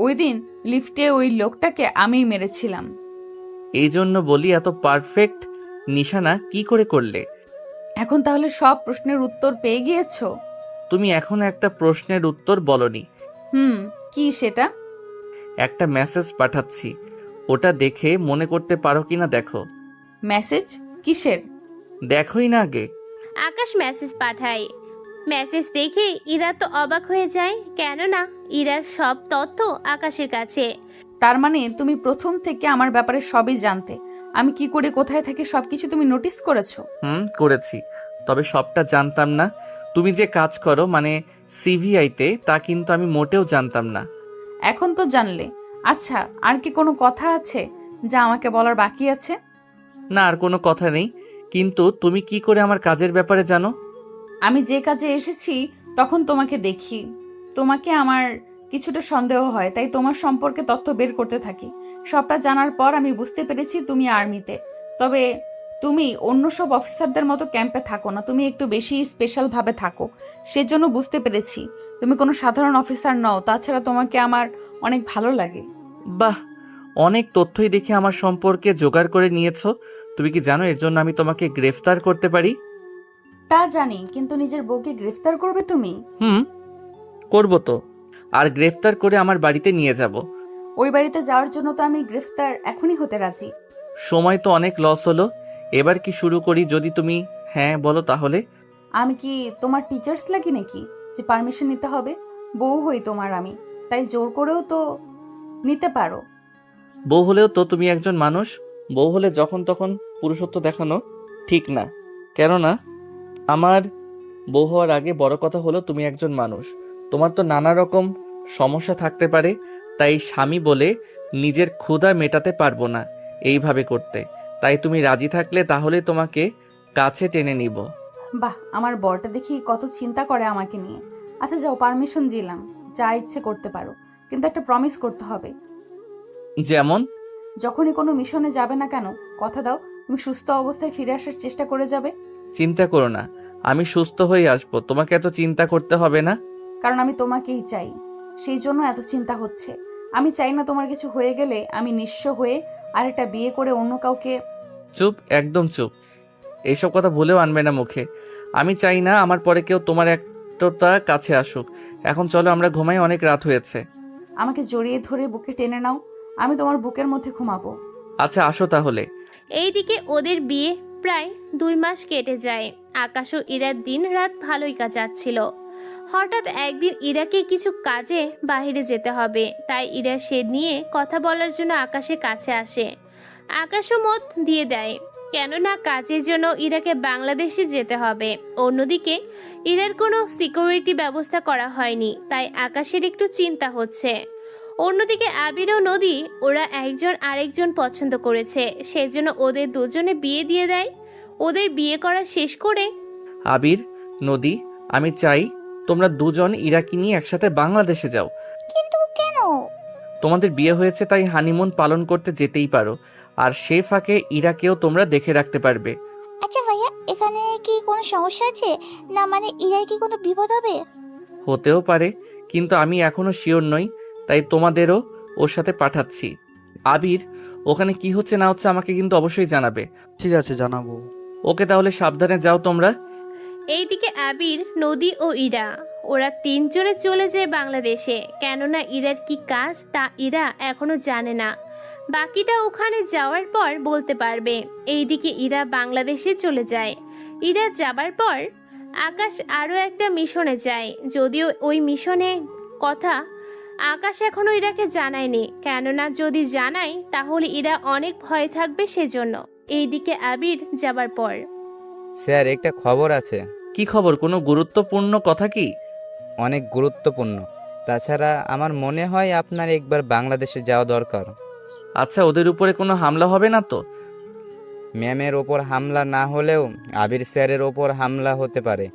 ওই দিন লিফটে ওই লোকটাকে আমিই মেরেছিলাম। এই জন্য বলি এত পারফেক্ট নিশানা কি করে করলে? এখন তাহলে সব প্রশ্নের উত্তর পেয়ে গিয়েছো? তুমি এখন একটা প্রশ্নের উত্তর বলনি। কি সেটা? একটা মেসেজ পাঠাচ্ছি, ওটা দেখে মনে করতে পারো কিনা দেখো। মেসেজ কিসের? দেখোই না আগে। আকাশ মেসেজ পাঠায়। মেসেজ দেখে ইরা তো অবাক হয়ে যায়, কেননা ইরার সব তথ্য আকাশের কাছে। তার মানে তুমি প্রথম থেকে আমার ব্যাপারে সবই জানতে। আমি কি করে কোথায় থাকি সবকিছু তুমি নোটিস করেছো? করেছি, তবে সবটা জানতাম না। তুমি যে কাজ করো মানে সিভিআইতে, তা কিন্তু আমি মোটেও জানতাম না। এখন তো জানলে। আচ্ছা, আর কি কোনো কথা আছে যা আমাকে বলার বাকি আছে? না, আর কোনো কথা নেই, কিন্তু তুমি কি করে আমার কাজের ব্যাপারে জানো? আমি যে কাজে এসেছি তখন তোমাকে দেখি, তোমাকে আমার কিছুটা সন্দেহ হয়, তাই তোমার সম্পর্কে তথ্য বের করতে থাকি। সবটা জানার পর আমি বুঝতে পেরেছি তুমি আর্মিতে। তবে তুমি অন্য সব অফিসারদের মতো ক্যাম্পে থাকো না, তুমি একটু বেশি স্পেশাল ভাবে থাকো। সেজন্য বুঝতে পেরেছি তুমি কোনো সাধারণ অফিসার নও, তাছাড়া তোমাকে আমার অনেক ভালো লাগে। বাহ, অনেক তথ্যই দেখে আমার সম্পর্কে জোগাড় করে নিয়েছো। তুমি কি জানো এর জন্য আমি তোমাকে গ্রেফতার করতে পারি? তা জানি, কিন্তু নিজের বউকে গ্রেফতার করবে তুমি? করব তো। আর গ্রেফতার করে আমার বাড়িতে নিয়ে যাব। ওই বাড়িতে যাওয়ার জন্য তো আমি গ্রেফতার এখনই হতে রাজি। সময় তো অনেক লস হলো, এবার কি শুরু করি? যদি তুমি হ্যাঁ বলো তাহলে। আমি কি তোমার টিচার্স লাগি নাকি যে পারমিশন নিতে হবে? বউ হই তোমার আমি, তাই জোর করেও তো নিতে পারো। বউ হলেও তো তুমি একজন মানুষ। বউ হলে যখন তখন পুরুষত্ব দেখানো ঠিক না। কেননা আমার বউ হওয়ার আগে বড় কথা হলো তুমি একজন মানুষ। তোমার তো নানা রকম সমস্যা থাকতে পারে, তাই স্বামী বলে নিজের ক্ষুধা মেটাতে পারবো না এইভাবে করতে। তাই তুমি রাজি থাকলে তাহলে তোমাকে কাছে টেনে নিব। বাহ, আমার বরটা দেখি কত চিন্তা করে আমাকে নিয়ে। আচ্ছা যাও, পারমিশন দিলাম, যা ইচ্ছে করতে পারো, কিন্তু একটা প্রমিস করতে হবে। যেমন? যখনই কোনো মিশনে যাবে না কেন, কথা দাও তুমি সুস্থ অবস্থায় ফিরে আসার চেষ্টা করে যাবে। চিন্তা করো না, আমি সুস্থ হয়ে আসবো, তোমাকে এত চিন্তা করতে হবে না। কারণ আমি তোমাকেই চাই, সেই জন্য এত চিন্তা হচ্ছে। আমি চাই না তোমার কিছু হয়ে গেলে আমি নিঃস্ব হয়ে আরেকটা বিয়ে করে অন্য কাউকে। চুপ, একদম চুপ। এইসব কথা ভুলেও আনবে না মুখে। আমি চাই না আমার পরে কেউ তোমার একটা কাছে আসুক। এখন চলো আমরা ঘুমাই, অনেক রাত হয়েছে। আমাকে জড়িয়ে ধরে বুকে টেনে নাও, আমি তোমার বুকের মধ্যে ঘুমাবো। আচ্ছা আসো তাহলে। এইদিকে ওদের বিয়ে প্রায় 2 মাস কেটে যায়। আকাশ ও ইরার দিন রাত ভালোই যাচ্ছিল। হঠাৎ একদিন ইরাকে কিছু কাজে বাইরে যেতে হবে, তাই ইরা সে নিয়ে কথা বলার জন্য আকাশের কাছে আসে। আকাশও মত দিয়ে দেয়, কেননা কাজের জন্য ইরাকে বাংলাদেশে যেতে হবে। অন্যদিকে ইরার কোনো সিকিউরিটি ব্যবস্থা করা হয়নি, তাই আকাশের একটু চিন্তা হচ্ছে। অন্যদিকে আবির ও নদী, ওরা একজন আরেকজন পছন্দ করেছে, সেজন্য ওদের দুজনে বিয়ে দিয়ে দেয়। ওদের বিয়ে করা শেষ করে আবির, নদী, আমি চাই তোমরা দুজন ইরাকি নিয়ে একসাথে বাংলাদেশে যাও। কিন্তু কেন? তোমাদের বিয়ে হয়েছে তাই হানিমুন পালন করতে যেতেই পারো, আর সে ফাঁকে ইরাকেও তোমরা দেখে রাখতে পারবে। আচ্ছা ভাইয়া, এখানে কি কোনো সমস্যা আছে? না মানে ইরার কি কোনো বিপদ হবে? হতেও পারে, কিন্তু আমি এখনো শিওর নই, তাই তোমাদেরও ওর সাথে পাঠাচ্ছি। আবির, ওখানে কি হচ্ছে না হচ্ছে আমাকে কিন্তু অবশ্যই জানাবে। ঠিক আছে, জানাবো। ওকে, তাহলে সাবধানে যাও তোমরা। এইদিকে আবির, নদী ও ইরা, ওরা 3 জনে চলে যায় বাংলাদেশে। কেননা ইরার কি কাজ তা ইরা এখনো জানে না, বাকিটা ওখানে যাওয়ার পর বলতে পারবে। এইদিকে ইরা বাংলাদেশে চলে যায়। ইরা যাবার পর আকাশ আরও একটা মিশনে যায়, যদিও ওই মিশনে কথা আকাশ এখনো ইরাকে জানায়নি, কেননা যদি জানায় তাহলে ইরা অনেক ভয় থাকবে সেজন্য। এইদিকে আবির যাবার পর স্যার, একটা খবর আছে। কি খবর? কোনো গুরুত্বপূর্ণ কথা কি? অনেক গুরুত্বপূর্ণ। তাছাড়া আমার মনে হয় আপনার একবার বাংলাদেশে যাওয়া দরকার। আচ্ছা, ওদের উপরে কোনো হামলা হবে না তো? ম্যামের ওপর হামলা না হলেও আবির স্যারের ওপর হামলা হতে পারে,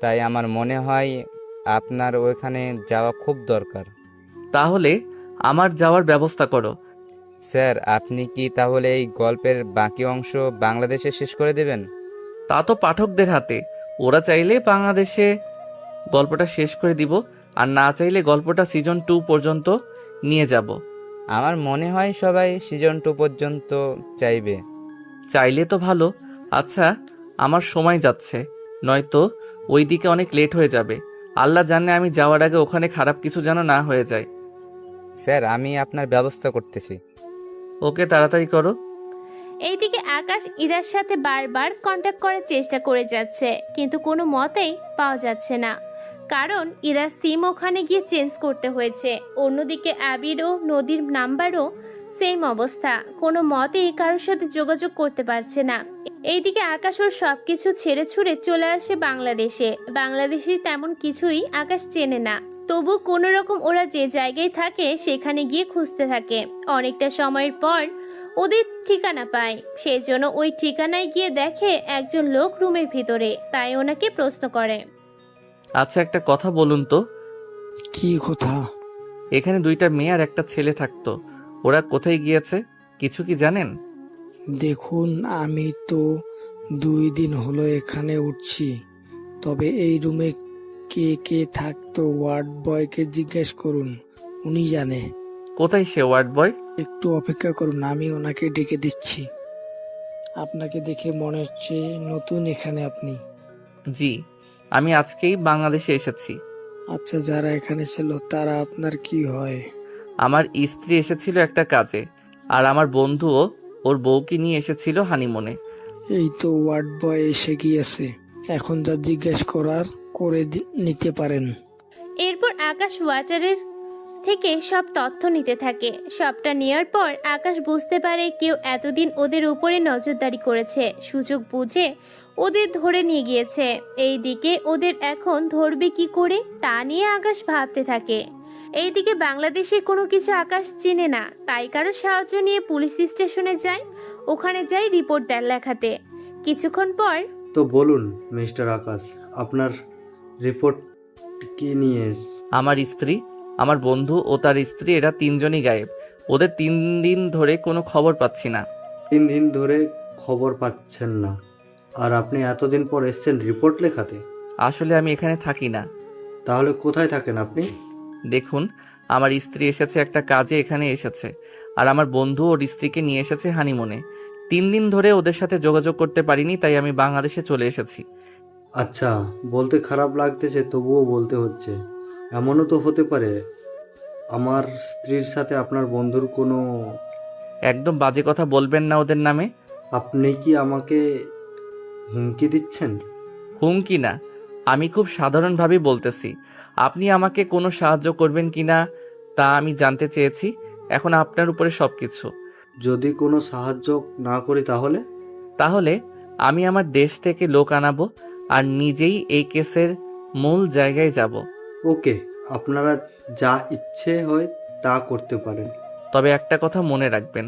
তাই আমার মনে হয় আপনার ওইখানে যাওয়া খুব দরকার। তাহলে আমার যাওয়ার ব্যবস্থা করো। স্যার, আপনি কি তাহলে এই গল্পের বাকি অংশ বাংলাদেশে শেষ করে দেবেন? তা তো পাঠকদের হাতে, ওরা চাইলে বাংলাদেশে গল্পটা শেষ করে দিব, আর না চাইলে গল্পটা সিজন 2 পর্যন্ত নিয়ে যাব। আমার মনে হয় সবাই সিজন 2 পর্যন্ত চাইবে। চাইলে তো ভালো। আচ্ছা, আমার সময় যাচ্ছে, নয়তো ওইদিকে অনেক লেট হয়ে যাবে। আল্লাহ জানে আমি যাওয়ার আগে ওখানে খারাপ কিছু যেন না হয়ে যায়। স্যার, আমি আপনার ব্যবস্থা করতেছি। ওকে, তাড়াতাড়ি করো। এইদিকে আকাশ ইরার সাথে বারবার কন্ট্যাক্ট করার চেষ্টা করে যাচ্ছে, কিন্তু কোনো মতেই পাওয়া যাচ্ছে না, কারণ ইরার সিম ওখানে গিয়ে চেঞ্জ করতে হয়েছে। অন্যদিকে আবির ও নদীর নাম্বারও সেম অবস্থা, কোনো মতেই কারোর সাথে যোগাযোগ করতে পারছে না। এইদিকে আকাশ ওর সবকিছু ছেড়ে ছুড়ে চলে আসে বাংলাদেশে। বাংলাদেশে তেমন কিছুই আকাশ চেনে না, তবু কোনো রকম ওরা যে জায়গায় থাকে সেখানে গিয়ে খুঁজতে থাকে। অনেকটা সময়ের পর ওদের ঠিকানা পায়, সেই জন্য ওই ঠিকানায় গিয়ে দেখে একজন লোক রুমের ভিতরে, তাই ওনাকে প্রশ্ন করে। আচ্ছা, একটা কথা বলুন তো। কি কথা? এখানে 2টা মেয়ে আর একটা ছেলে থাকতো, ওরা কোথায় গিয়েছে কিছু কি জানেন? দেখুন, আমি তো 2 দিন হলো এখানে উঠছি, তবে এই রুমে কে কে থাকতো ওয়ার্ড বয়কে জিজ্ঞেস করুন, উনি জানে। কোথায় সে ওয়ার্ড বয়? একটু অপেক্ষা করুন, আমি ওনাকে ডেকে দিচ্ছি। আপনাকে দেখে মনে হচ্ছে নতুন এখানে আপনি। জি, আমি আজকেই বাংলাদেশে এসেছি। আচ্ছা, যারা এখানে ছিল তারা আপনার কি হয়? আমার স্ত্রী এসেছিল একটা কাজে, আর আমার বন্ধুও ওর বউকে নিয়ে এসেছিল হানিমুনে। এই তো ওয়ার্ড বয় এসে গিয়েছে, এখন যা জিজ্ঞেস করার করে নিতে পারেন। এরপর আকাশ ওয়াটারের থেকে সব তথ্য নিতে থাকে। সবটা নেওয়ার পর আকাশ বুঝতে পারে কেউ এতদিন ওদের উপরে নজরদারি করেছে, সুযোগ বুঝে ওদের ধরে নিয়ে গিয়েছে। এই দিকে ওদের এখন ধরবে কি করে তা নিয়ে আকাশ ভাবতে থাকে। এইদিকে বাংলাদেশের কোনো কিছু আকাশ চিনে না, তাই কারো সাহায্য নিয়ে পুলিশ স্টেশনে যায়। ওখানে যায় রিপোর্ট দেন লেখাতে। কিছুক্ষণ পর তো বলুন মিস্টার আকাশ, আপনার রিপোর্ট কি নিয়ে আমার স্ত্রী, আমার বন্ধু ও তার স্ত্রী, এরা তিনজনই গায়েব। ওদের 3 দিন ধরে কোনো খবর পাচ্ছি না। 3 দিন ধরে খবর পাচ্ছেন না, আর আপনি এতদিন পর এসেছেন রিপোর্ট লেখাতে? আসলে আমি এখানে থাকি না। তাহলে কোথায় থাকেন আপনি? দেখুন, আমার স্ত্রী এসেছে একটা কাজে, এখানে এসেছে, আর আমার বন্ধু ওর স্ত্রীকে নিয়ে এসেছে হানিমুনে। 3 দিন ধরে ওদের সাথে যোগাযোগ করতে পারিনি, তাই আমি বাংলাদেশে চলে এসেছি। আচ্ছা, বলতে খারাপ লাগতেছে, তবুও বলতে হচ্ছে। এমনও তো হতে পারে আমার স্ত্রীর সাথে আপনার বন্ধুর কোনো... একদম বাজে কথা বলবেন না ওদের নামে। আপনি কি আমাকে হুমকি দিচ্ছেন? হুমকি না, আমি খুব সাধারণভাবেই বলতেছি। আপনি আমাকে কোনো সাহায্য করবেন কিনা তা আমি জানতে চেয়েছি। এখন আপনার উপরে সবকিছু। যদি কোনো সাহায্য না করি তাহলে? তাহলে আমি আমার দেশ থেকে লোক আনাবো আর নিজেই এই কেসের মূল জায়গায় যাব। ওকে, আপনারা যা ইচ্ছে হয় তা করতে পারেন। তবে একটা কথা মনে রাখবেন,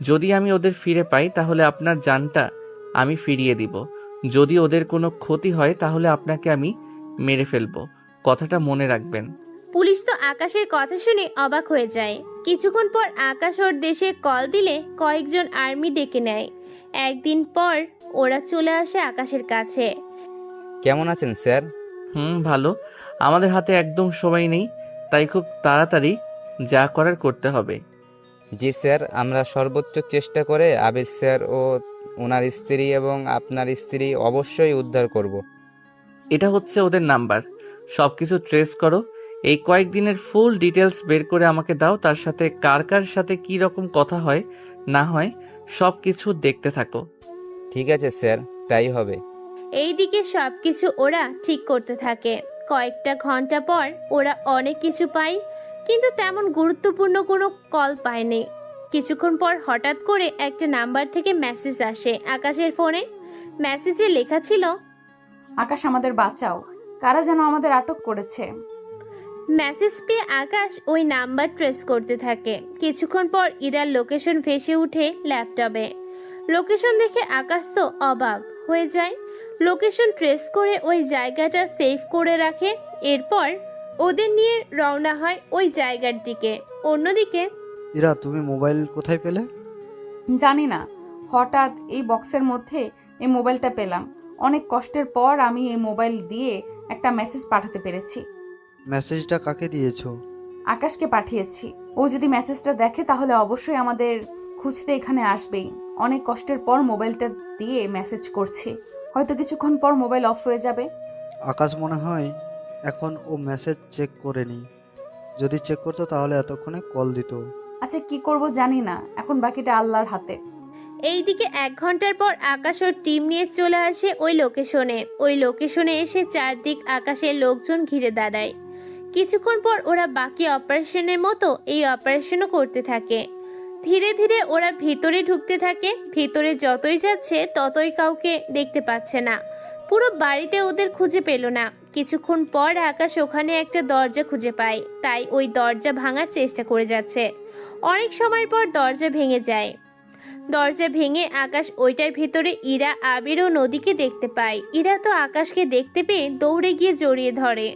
যদি আমি ওদের ফিরে পাই তাহলে আপনার জানটা আমি ফিরিয়ে দিব। যদি ওদের কোনো ক্ষতি হয় তাহলে আপনাকে আমি মেরে ফেলবো। কথাটা মনে রাখবেন। পুলিশ তো আকাশের কথা শুনে অবাক হয়ে যায়। কিছুক্ষণ পর আকাশ ওর দেশে কল দিলে কয়েকজন আর্মি ডেকে নেয়। একদিন পর ওরা চলে আসে আকাশের কাছে। কেমন আছেন স্যার? ভালো। আমাদের হাতে একদম সময় নেই, তাই খুব তাড়াতাড়ি যা করার করতে হবে। জি স্যার, আমরা সর্বোচ্চ চেষ্টা করে আবির স্যার ও ওনার স্ত্রী এবং আপনার স্ত্রী অবশ্যই উদ্ধার করব। এটা হচ্ছে ওদের নাম্বার। সব কিছু ট্রেস করো। এই কয়েকদিনের ফুল ডিটেলস বের করে আমাকে দাও। তার সাথে কার কার সাথে কি রকম কথা হয় না হয় সব কিছু দেখতে থাকো। ঠিক আছে স্যার, তাই হবে। এইদিকে সবকিছু ওরা ঠিক করতে থাকে। কয়েকটা ঘন্টা পর ওরা অনেক কিছু পায়, কিন্তু তেমন গুরুত্বপূর্ণ কোনো কল পায়নি। কিছুক্ষণ পর হঠাৎ করে একটা নাম্বার থেকে মেসেজ আসে আকাশের ফোনে। মেসেজে লেখা ছিল, আকাশ আমাদের বাঁচাও, কারা যেন আমাদের আটক করেছে। মেসেজ পেয়ে আকাশ ওই নাম্বার ট্রেস করতে থাকে। কিছুক্ষণ পর ইরার লোকেশন ভেসে উঠে ল্যাপটপে। লোকেশন দেখে আকাশ তো অবাক হয়ে যায়। লোকেশন ট্রেস করে ওই জায়গাটা সেভ করে রাখে। এরপর ওদের নিয়ে রওনা হয় ওই জায়গার দিকে। অন্যদিকে ইরা, তুমি মোবাইল কোথায় পেলে? জানি না, হঠাৎ এই বক্সের মধ্যে এই মোবাইলটা পেলাম। অনেক কষ্টের পর আমি এই মোবাইল দিয়ে একটা মেসেজ পাঠাতে পেরেছি। মেসেজটা কাকে দিয়েছো? আকাশকে পাঠিয়েছি। ও যদি মেসেজটা দেখে তাহলে অবশ্যই আমাদের খুঁজতে এখানে আসবেই। অনেক কষ্টের পর মোবাইলটা দিয়ে মেসেজ করছি, হয়তো কিছুক্ষণ পর মোবাইল অফ হয়ে যাবে। আকাশ মনে হয় এখন ও মেসেজ চেক করেনি। যদি চেক করতো তাহলে এতক্ষণে কল দিত। আচ্ছা, কি করব জানি না, এখন বাকিটা আল্লাহর হাতে। এইদিকে 1 ঘন্টার পর আকাশ ওর টিম নিয়ে চলে আসে ওই লোকেশনে। ওই লোকেশনে এসে চারদিক আকাশের লোকজন ঘিরে দাঁড়ায়। কিছুক্ষণ পর ওরা বাকি অপারেশনের মতো এই অপারেশনও করতে থাকে। ধীরে ধীরে ওরা ভিতরে ঢুকতে থাকে। ভিতরে যতই যাচ্ছে ততই কাউকে দেখতে পাচ্ছে না। পুরো বাড়িতে ওদের খুঁজে পেল না। কিছুক্ষণ পর আকাশ ওখানে একটা দরজা খুঁজে পায়, তাই ওই দরজা ভাঙার চেষ্টা করে যাচ্ছে। অনেক সময় পর দরজা ভেঙে যায়। দরজা ভেঙে আকাশ ওইটার ভিতরে ইরা, আবির ও নদীকে দেখতে পায়। ইরা তো আকাশকে দেখতে পেয়ে দৌড়ে গিয়ে জড়িয়ে ধরে।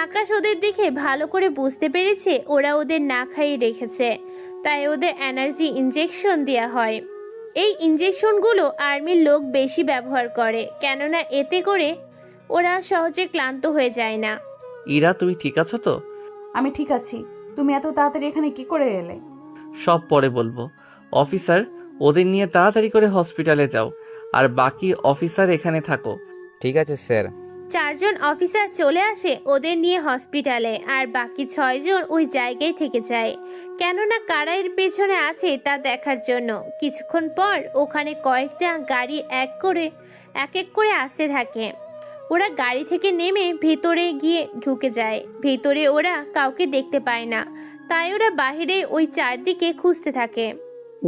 আকাশ ওদের দেখে ভালো করে বুঝতে পেরেছে ওরা ওদের না খাইয়ে রেখেছে, তাই ওদের এনার্জি ইনজেকশন দেওয়া হয়। এই ইনজেকশনগুলো আর্মির লোক বেশি ব্যবহার করে, কেননা এতে করে ওরা সহজে ক্লান্ত হয়ে যায় না। ইরা, তুমি ঠিক আছো তো? আমি ঠিক আছি। তুমি এত তাড়াতাড়ি এখানে কি করে এলে? সব পরে বলবো। অফিসার, ওদের নিয়ে তাড়াতাড়ি করে হসপিটালে যাও, আর বাকি অফিসার এখানে থাকো। ঠিক আছে স্যার। 4 জন অফিসার চলে আসে ওদের নিয়ে হসপিটালে, আর বাকি 6 জন ওই জায়গায় থেকে যায়, কেননা কারা এর পেছনে আছে তা দেখার জন্য। কিছুক্ষণ পর ওখানে কয়েকটা গাড়ি এক এক করে আসতে থাকে। ওরা গাড়ি থেকে নেমে ভেতরে গিয়ে ঢুকে যায়। ভেতরে ওরা কাউকে দেখতে পায় না, তাই ওরা বাইরে ওই চারদিকে খুঁজতে থাকে।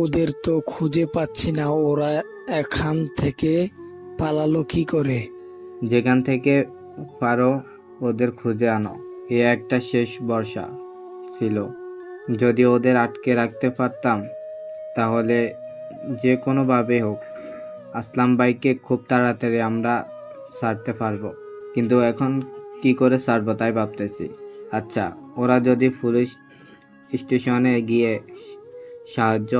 ওদের তো খুঁজে পাচ্ছি না, ওরা এখান থেকে পালালো কি করে? যেখান থেকে পারো ওদের খুঁজে আনো। এ একটা শেষ বর্ষা ছিল, যদি ওদের আটকে রাখতে পারতাম তাহলে যে কোনোভাবে হোক আসলাম ভাইকে খুব তাড়াতাড়ি আমরা ছাড়তে পারবো, কিন্তু এখন কি করে ছাড়বো তাই ভাবতেছি। আচ্ছা, ওরা যদি পুলিশ স্টেশনে গিয়ে সাহায্য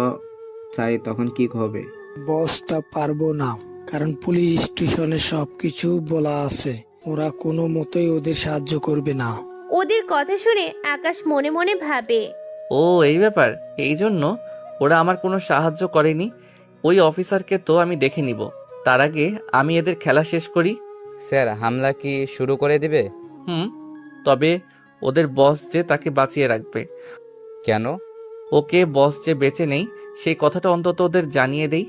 চাই তখন কি হবে? বসটা পারবো না, কারণ পুলিশ স্টেশনে সবকিছু বলা আছে। ওরা কোনো মতেই ওদের সাহায্য করবে না। ওদের কথা শুনে আকাশ মনে মনে ভাবে, ও এই ব্যাপার, এই জন্য ওরা আমার কোনো সাহায্য করেনি। ওই অফিসারকে তো আমি দেখে নিব, তার আগে আমি এদের খেলা শেষ করি। স্যার, হামলা কি শুরু করে দিবে? তবে ওদের বস যে তাকে বাঁচিয়ে রাখবে। কেন? ওকে বস যে বেঁচে নেই সেই কথাটা অন্তত ওদের জানিয়ে দেই,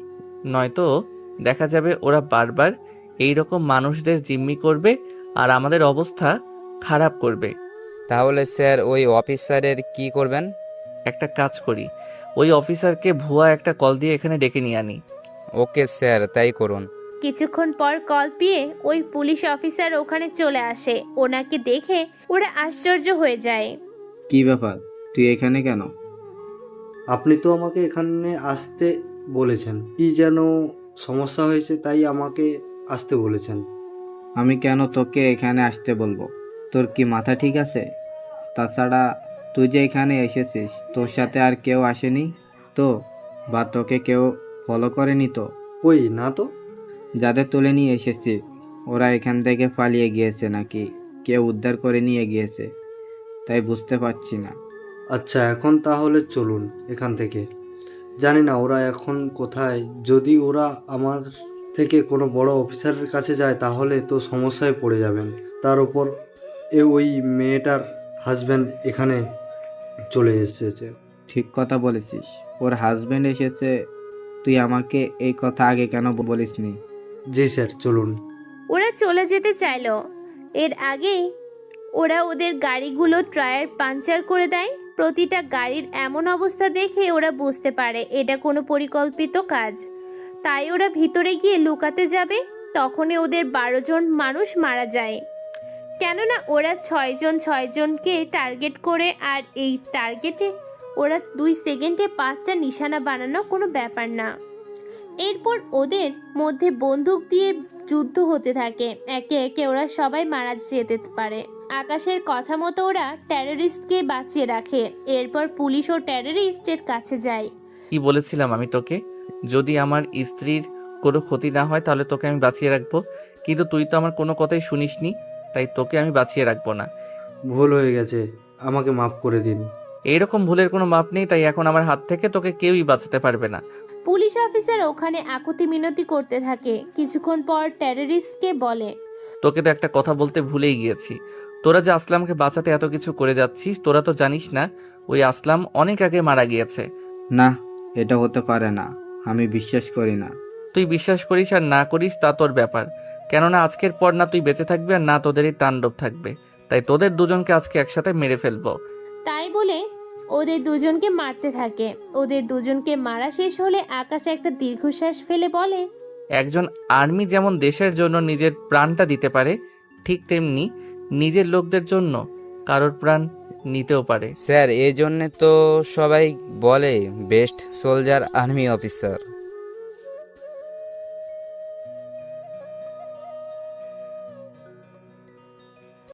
নয়তো দেখা যাবে ওরা বারবার এই রকম মানুষদের জিম্মি করবে আর আমাদের অবস্থা খারাপ করবে। তাহলে স্যার ওই অফিসারের কি করবেন? একটা কাজ করি, ওই অফিসারকে ভুয়া একটা কল দিয়ে এখানে ডেকে নিয়ে আনি। ওকে স্যার, তাই করুন। কিছুক্ষণ পর কল পেয়ে ওই পুলিশ অফিসার ওখানে চলে আসে। ওনাকে দেখে ওরা আশ্চর্য হয়ে যায়। কি ব্যাপার, তুই এখানে কেন? আপনি তো আমাকে এখানে আসতে বলেছেন, কি যেন সমস্যা হয়েছে তাই আমাকে আসতে বলেছেন। আমি কেন তোকে এখানে আসতে বলবো? তোর কি মাথা ঠিক আছে? তাছাড়া তুই যে এখানে এসেছিস, তোর সাথে আর কেউ আসেনি তো? বা তোকে কেউ ফলো করেনি তো? কই না তো। যাদের তুলে নিয়ে এসেছি ওরা এখান থেকে পালিয়ে গিয়েছে নাকি কেউ উদ্ধার করে নিয়ে গিয়েছে, তাই বুঝতে পারছি না। আচ্ছা, এখন তাহলে চলুন এখান থেকে। জানি না ওরা এখন কোথায়। যদি ওরা আমার থেকে কোনো বড় অফিসারের কাছে যায় তাহলে তো সমস্যায় পড়ে যাবেন। তার উপর ওই মেয়েটার হাজব্যান্ড এখানে চলে এসেছে। ঠিক কথা বলেছিস, ওর হাজবেন্ড এসেছে। তুই আমাকে এই কথা আগে কেন বলিসনি? জি স্যার, চলুন। ওরা চলে যেতে চাইলো, এর আগেই ওরা ওদের গাড়িগুলো টায়ার পাঞ্চার করে দেয়। প্রতিটা গাড়ির এমন অবস্থা দেখে ওরা বুঝতে পারে এটা কোনো পরিকল্পিত কাজ। তাই ওরা ভিতরে গিয়ে লুকাতে যাবে, তখনই ওদের 12 জন মানুষ মারা যায়। কেননা ওরা 6 জনকে টার্গেট করে, আর এই টার্গেটে ওরা 2 সেকেন্ডে 5টা নিশানা বানানো কোনো ব্যাপার না। এরপর ওদের মধ্যে বন্দুক দিয়ে যুদ্ধ হতে থাকে। একে একে ওরা সবাই মারা যেতে পারে। আকাশের কথা মতো ওরা টেররিস্টকে বাঁচিয়ে রাখে। এরপর পুলিশ ও টেররিস্টের কাছে যায়। কি বলেছিলাম আমি তোকে, যদি আমার স্ত্রীর কোনো ক্ষতি না হয় তাহলে তোকে আমি বাঁচিয়ে রাখবো, কিন্তু তুই তো আমার কোনো কথাই শুনিসনি, তাই তোকে আমি বাঁচিয়ে রাখবো না। ভুল হয়ে গেছে, আমাকে মাফ করে দিন। এইরকম ভুলের কোনো মাপ নেই, তাই এখন আমার হাত থেকে তোকে কেউই বাঁচাতে পারবে না। পুলিশ অফিসার ওখানে আকুতি মিনতি করতে থাকে। কিছুক্ষণ পর টেররিস্টকে বলে, তোকে তো একটা কথা বলতে ভুলেই গিয়েছি। তোরা যে আসলামকে বাঁচাতে এত কিছু করে যাচ্ছিস, তোরা তো জানিস না ওই আসলাম অনেক আগে মারা গিয়েছে। না, এটা হতে পারে না, আমি বিশ্বাস করি না। তুই বিশ্বাস করিস আর না করিস তা তোর ব্যাপার, কেননা আজকের পর না তুই বেঁচে থাকবি আর না তোদের এই তাণ্ডব থাকবে। তাই তোদের দুজনকে আজকে একসাথে মেরে ফেলবো। তাই বলে ওদের দুজনকে মারতে থাকে। ওদের দুজনকে মারা শেষ হলে আকাশ একটা দীর্ঘশ্বাস ফেলে বলে, একজন আর্মি যেমন দেশের জন্য নিজের প্রাণটা দিতে পারে, ঠিক তেমনি নিজের লোকদের জন্য কারোর প্রাণ নিতেও পারে। স্যার, এই জন্যে তো সবাই বলে বেস্ট সোলজার আর্মি অফিসার।